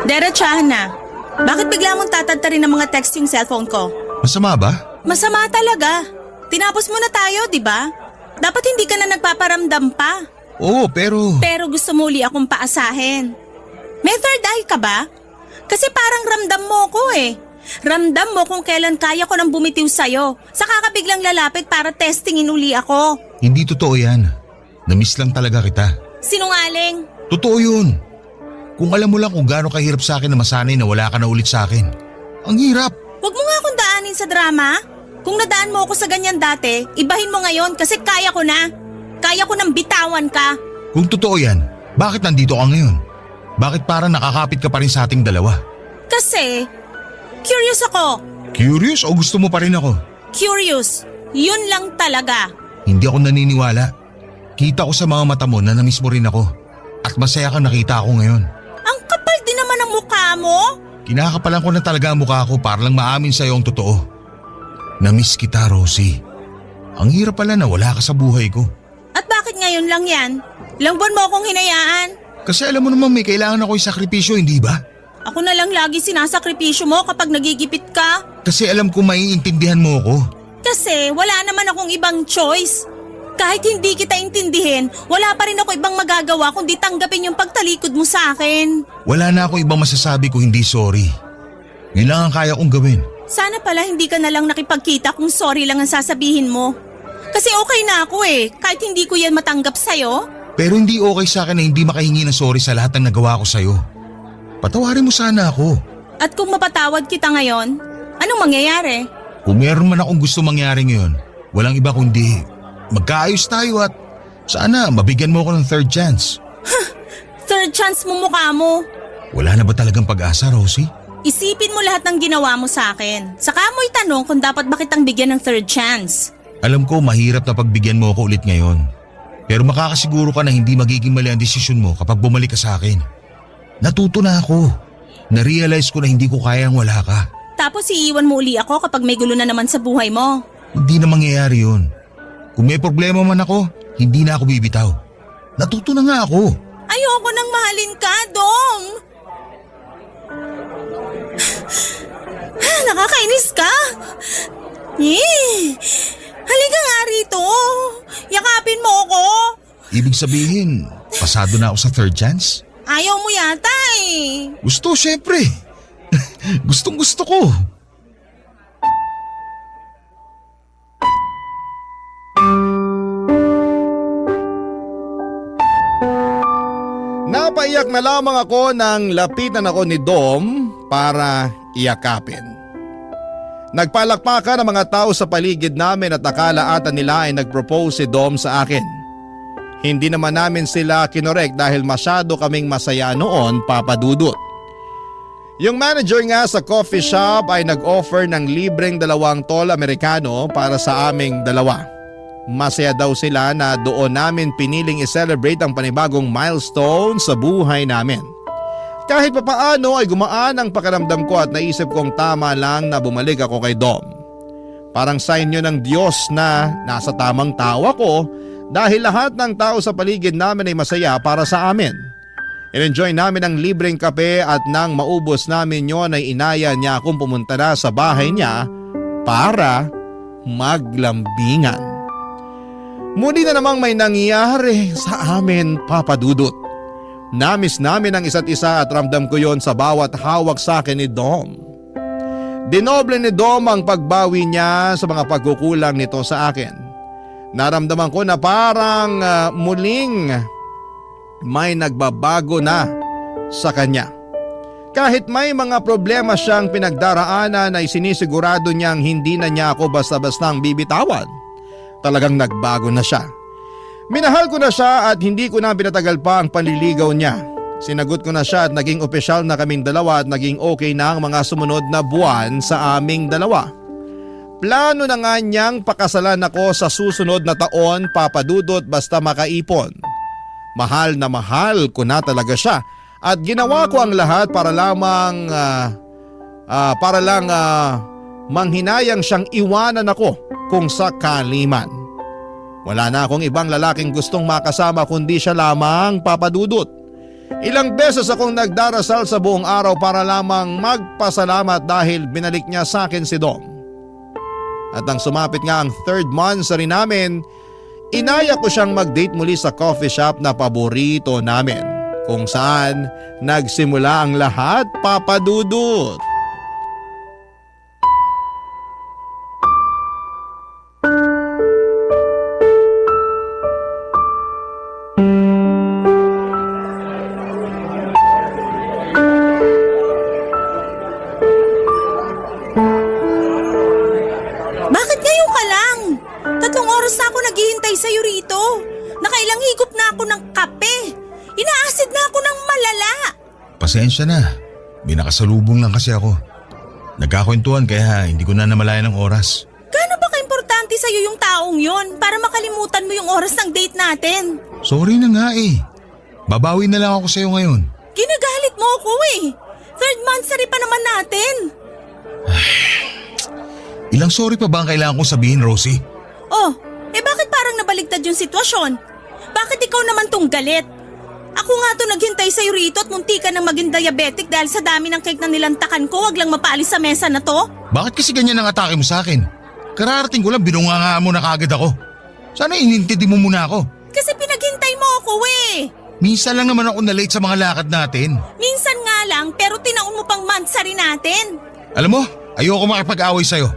Diretsahan na. Bakit bigla mong tatadtarin ng mga text yung cellphone ko? Masama ba? Masama talaga. Tinapos mo na tayo, di ba? Dapat hindi ka na nagpaparamdam pa. Oo, pero… Pero gusto mo uli akong paasahin. May third eye ka ba? Kasi parang ramdam mo ko eh. Ramdam mo kung kailan kaya ko nang bumitiw sa'yo. Saka ka biglang lalapit para testingin uli ako. Hindi totoo yan. Namiss lang talaga kita. Sinungaling. Totoo yun. Kung alam mo lang kung gaano kahirap sa akin na masanay na wala ka na ulit sa akin. Ang hirap. Huwag mo nga akong daanin sa drama. Kung nadaan mo ako sa ganyan dati, ibahin mo ngayon kasi kaya ko na. Kaya ko nang bitawan ka. Kung totoo yan, bakit nandito ka ngayon? Bakit parang nakakapit ka pa rin sa ating dalawa? Kasi, curious ako. Curious o gusto mo pa rin ako? Curious. Yun lang talaga. Hindi ako naniniwala. Kita ko sa mga mata mo na namiss mo rin ako. At masaya kang nakita ako ngayon. Ang kapal din naman ang mukha mo. Kinakapalan ko na talaga ang mukha ko para lang maamin sa'yo ang totoo. Namiss kita, Rosie. Ang hirap pala na wala ka sa buhay ko. At bakit ngayon lang yan? Ilang buwan mo akong hinayaan? Kasi alam mo naman may kailangan ako isakripisyo, hindi ba? Ako na lang lagi sinasakripisyo mo kapag nagigipit ka. Kasi alam ko maiintindihan mo ako. Kasi wala naman akong ibang choice. Kahit hindi kita intindihin, wala pa rin ako ibang magagawa kundi tanggapin yung pagtalikod mo sa akin. Wala na akong ibang masasabi kung hindi sorry. Yun lang ang kaya kong gawin. Sana pala hindi ka na lang nakipagkita kung sorry lang ang sasabihin mo. Kasi okay na ako eh, kahit hindi ko yan matanggap sa'yo. Pero hindi okay sa akin na hindi makahingi ng sorry sa lahat ng nagawa ko sa'yo. Patawarin mo sana ako. At kung mapatawad kita ngayon, anong mangyayari? Kung meron man akong gusto mangyari ngayon, walang iba kundi magkaayos tayo at sana mabigyan mo ako ng third chance. Third chance mo mukha mo. Wala na ba talagang pag-asa, Rosie? Isipin mo lahat ng ginawa mo sa akin. Saka mo itanong kung dapat ba kitang bigyan ng third chance. Alam ko mahirap na pagbigyan mo ako ulit ngayon. Pero makakasiguro ka na hindi magiging mali ang desisyon mo kapag bumalik ka sa akin. Natuto na ako. Na-realize ko na hindi ko kayang wala ka. Tapos iiwan mo uli ako kapag may gulo na naman sa buhay mo. Hindi na mangyayari yun. Kung may problema man ako, hindi na ako bibitaw. Natuto na nga ako. Ayoko nang mahalin ka, Dong. Nakakainis ka. Halika nga rito. Yakapin mo ako. Ibig sabihin, pasado na ako sa third chance? Ayaw mo yata eh. Gusto, syempre. Gustong gusto ko. Napaiyak na lamang ako nang lapitan ako ni Dom para iyakapin. Nagpalakpakan ang mga tao sa paligid namin at akala ata nila ay nag-propose si Dom sa akin. Hindi naman namin sila kinorek dahil masyado kaming masaya noon, Papa Dudut. Yung manager nga sa coffee shop ay nag-offer ng libreng 2 tol Amerikano para sa aming dalawa. Masaya daw sila na doon namin piniling i-celebrate ang panibagong milestone sa buhay namin. Kahit papaano ay gumaan ang pakiramdam ko at naisip kong tama lang na bumalik ako kay Dom. Parang sign yun ng Diyos na nasa tamang tao ako dahil lahat ng tao sa paligid namin ay masaya para sa amin. In-enjoy namin ang libreng kape at nang maubos namin yon ay inaya niya akong pumunta na sa bahay niya para maglambingan. Muli na namang may nangyari sa amin, Papa Dudut. Namiss namin ang isa't isa at ramdam ko yon sa bawat hawak sa akin ni Dom. Dinoble ni Dom ang pagbawi niya sa mga pagkukulang nito sa akin. Naramdaman ko na parang muling may nagbabago na sa kanya. Kahit may mga problema siyang pinagdaraanan ay sinisigurado niyang hindi na niya ako basta-bastang bibitawan. Talagang nagbago na siya. Minahal ko na siya at hindi ko na pinatagal pa ang panliligaw niya. Sinagot ko na siya at naging opisyal na kaming dalawa at naging okay na ang mga sumunod na buwan sa aming dalawa. Plano na nga niyang pakasalan ako sa susunod na taon, Papa Dudut, basta makaipon. Mahal na mahal ko na talaga siya at ginawa ko ang lahat para lamang manghinayang siyang iwanan ako kung sakali man. Wala na akong ibang lalaking gustong makasama kundi siya lamang, Papa Dudut. Ilang beses akong nagdarasal sa buong araw para lamang magpasalamat dahil binalik niya sa akin si Dom. At nang sumapit nga ang 3rd monthsary namin, inaya ko siyang mag-date muli sa coffee shop na paborito namin, kung saan nagsimula ang lahat, Papa Dudut. Bakit ngayon ka lang? 3 oras na ako naghihintay sa'yo rito. Nakailang higop na ako ng kape. Inaasid na ako ng malala. Pasensya na. Binakasalubong lang kasi ako. Nagkakwentuhan kaya hindi ko na namalayan ng oras. Gaano ba ka-importante sa'yo yung taong yon para makalimutan mo yung oras ng date natin? Sorry na nga eh. Babawi na lang ako sa'yo ngayon. Ginagalit mo ako eh. 3rd monthsary pa naman natin. Ilang sorry pa ba ang kailangan kong sabihin, Rosie? Oh, bakit parang nabaligtad yung sitwasyon? Bakit ikaw naman tong galit? Ako nga to naghintay sa'yo rito at munti ka nang maging diabetic dahil sa dami ng cake na nilantakan ko, wag lang mapaalis sa mesa na to. Bakit kasi ganyan ang atake mo sa akin? Kararating ko lang binungangaan mo na kagad ako. Sana inintindi mo muna ako. Kasi pinaghintay mo ako eh. Minsan lang naman ako na-late sa mga lakad natin. Minsan nga lang pero tinaon mo pang monthsary natin. Alam mo, ayoko makipag-away sa'yo.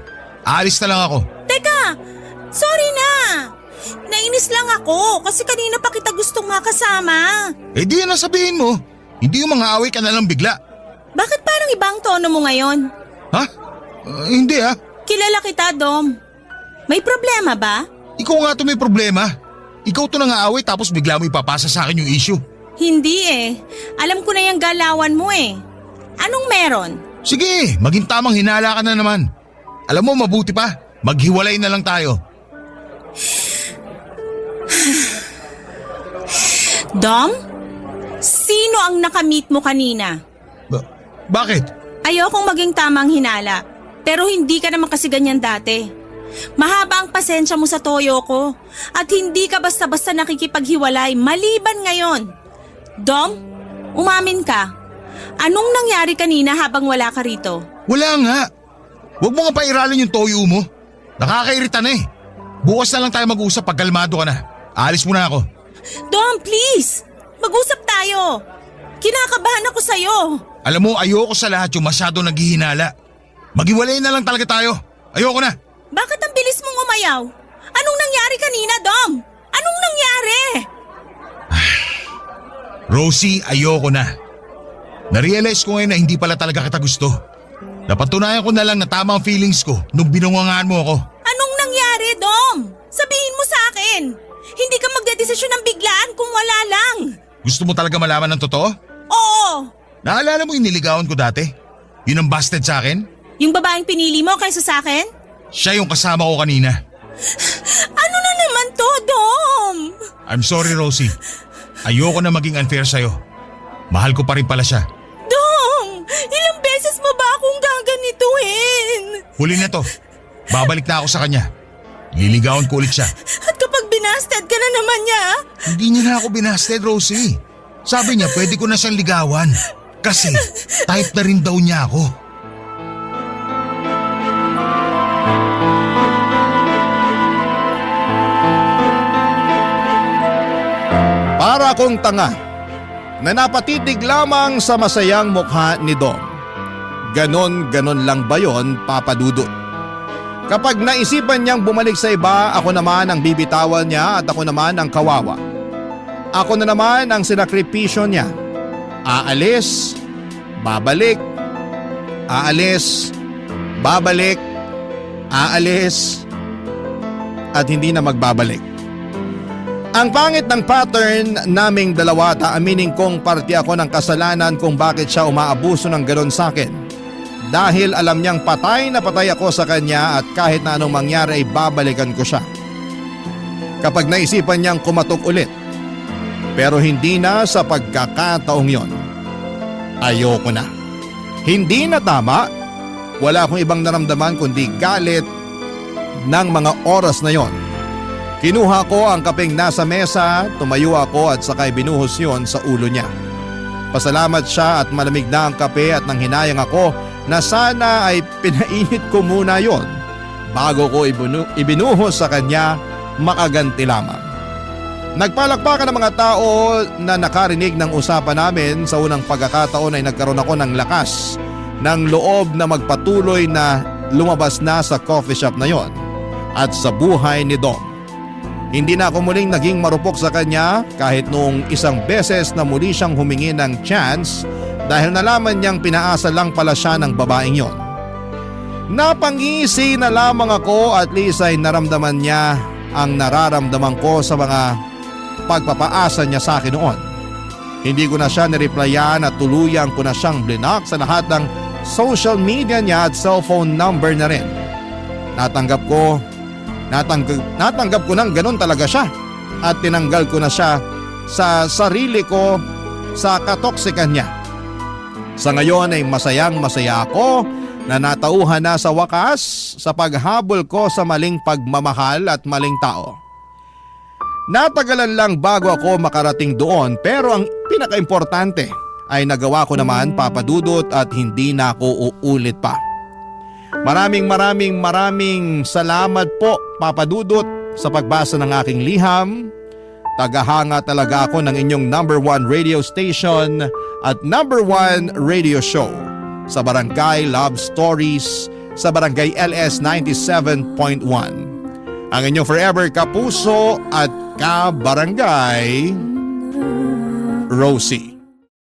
Aalis na lang ako. Teka, sorry na. Nainis lang ako kasi kanina pa kita gustong makasama. Eh di yan ang sabihin mo. Hindi yung mga away ka na lang bigla. Bakit parang ibang tono mo ngayon? Ha? Hindi ah. Kilala kita, Dom. May problema ba? Ikaw nga to may problema. Ikaw to nang-aaway tapos bigla mo ipapasa sa akin yung issue. Hindi eh. Alam ko na yung galawan mo eh. Anong meron? Sige, maging tamang hinala ka na naman. Alam mo, mabuti pa. Maghiwalay na lang tayo. Dom? Sino ang nakamit mo kanina? Bakit? Ayokong maging tamang hinala. Pero hindi ka naman kasi ganyan dati. Mahaba ang pasensya mo sa toyo ko. At hindi ka basta-basta nakikipaghiwalay maliban ngayon. Dom, umamin ka. Anong nangyari kanina habang wala ka rito? Wala nga. Huwag mo nga pairalin yung toyo mo. Nakakairita na eh. Bukas na lang tayo mag-usap pag kalmado ka na. Alis muna ako. Dom, please! Mag-usap tayo! Kinakabahan ako sa'yo! Alam mo, ayoko sa lahat yung masyado naghihinala. Maghiwalay na lang talaga tayo. Ayoko na. Bakit ang bilis mong umayaw? Anong nangyari kanina, Dom? Anong nangyari? Rosie, ayoko na. Narealize ko ngayon na hindi pala talaga kita gusto. Napatunayan ko na lang na tama ang feelings ko nung binungangaan mo ako. Anong nangyari, Dom? Sabihin mo sa akin. Hindi ka magdedesisyon ng biglaan kung wala lang. Gusto mo talaga malaman ng totoo? Oo. Naalala mo yung niligawan ko dati? Yun ang busted sa akin? Yung babaeng pinili mo kaysa sa akin? Siya yung kasama ko kanina. Ano na naman to, Dom? I'm sorry, Rosie. Ayoko na maging unfair sa'yo. Mahal ko pa rin pala siya. Dom, ilang beses mo ba akong gaganituhin? Huli na to. Babalik na ako sa kanya. Liligawan ko ulit siya. At kapag binasted ka na naman niya? Hindi niya na ako binasted, Rosie. Sabi niya pwede ko na siyang ligawan. Kasi type na rin daw niya ako. Para akong tanga na napatitig lamang sa masayang mukha ni Dom. Ganon lang ba yon, Papa Dudut? Kapag naisipan niyang bumalik sa iba, ako naman ang bibitawan niya at ako naman ang kawawa. Ako na naman ang sinakripisyo niya. Aalis, babalik, aalis, babalik, aalis, at hindi na magbabalik. Ang pangit ng pattern naming dalawa, aminin kong parte ako ng kasalanan kung bakit siya umaabuso ng ganon sa akin. Dahil alam niyang patay na patay ako sa kanya at kahit na anong mangyari ay babalikan ko siya. Kapag naisipan niyang kumatok ulit, pero hindi na sa pagkakataong yon. Ayoko na. Hindi na tama. Wala akong ibang naramdaman kundi galit ng mga oras na yon. Kinuha ko ang kapeng nasa mesa, tumayo ako at sakay binuhos yon sa ulo niya. Pasalamat siya at malamig na ang kape at nang hinayang ako na sana ay pinainit ko muna yon bago ko ibinuhos sa kanya, makaganti lamang. Nagpalakpakan ng mga tao na nakarinig ng usapan namin. Sa unang pagkakataon ay nagkaroon ako ng lakas ng loob na magpatuloy na lumabas na sa coffee shop na yon at sa buhay ni Dom. Hindi na ako muling naging marupok sa kanya kahit noong isang beses na muli siyang humingi ng chance dahil nalaman niyang pinaasa lang pala siya ng babaeng yon. Napangisi na lamang ako at least ay naramdaman niya ang nararamdaman ko sa mga pagpapaasa niya sa akin noon. Hindi ko na siya nireplyan at tuluyan ko na siyang blinak sa lahat ng social media niya at cellphone number na rin. Natanggap ko ng ganun talaga siya at tinanggal ko na siya sa sarili ko sa katoksikan niya. Sa ngayon ay masayang-masaya ako na natauhan na sa wakas sa paghabol ko sa maling pagmamahal at maling tao. Natagalan lang bago ako makarating doon pero ang pinaka-importante ay nagawa ko naman, Papa Dudut, at hindi na ako uulit pa. Maraming salamat po, Papa Dudut, sa pagbasa ng aking liham. Tagahanga talaga ako ng inyong #1 radio station at #1 radio show sa Barangay Love Stories sa Barangay LS 97.1. Ang inyong forever kapuso at kabarangay, Rosie.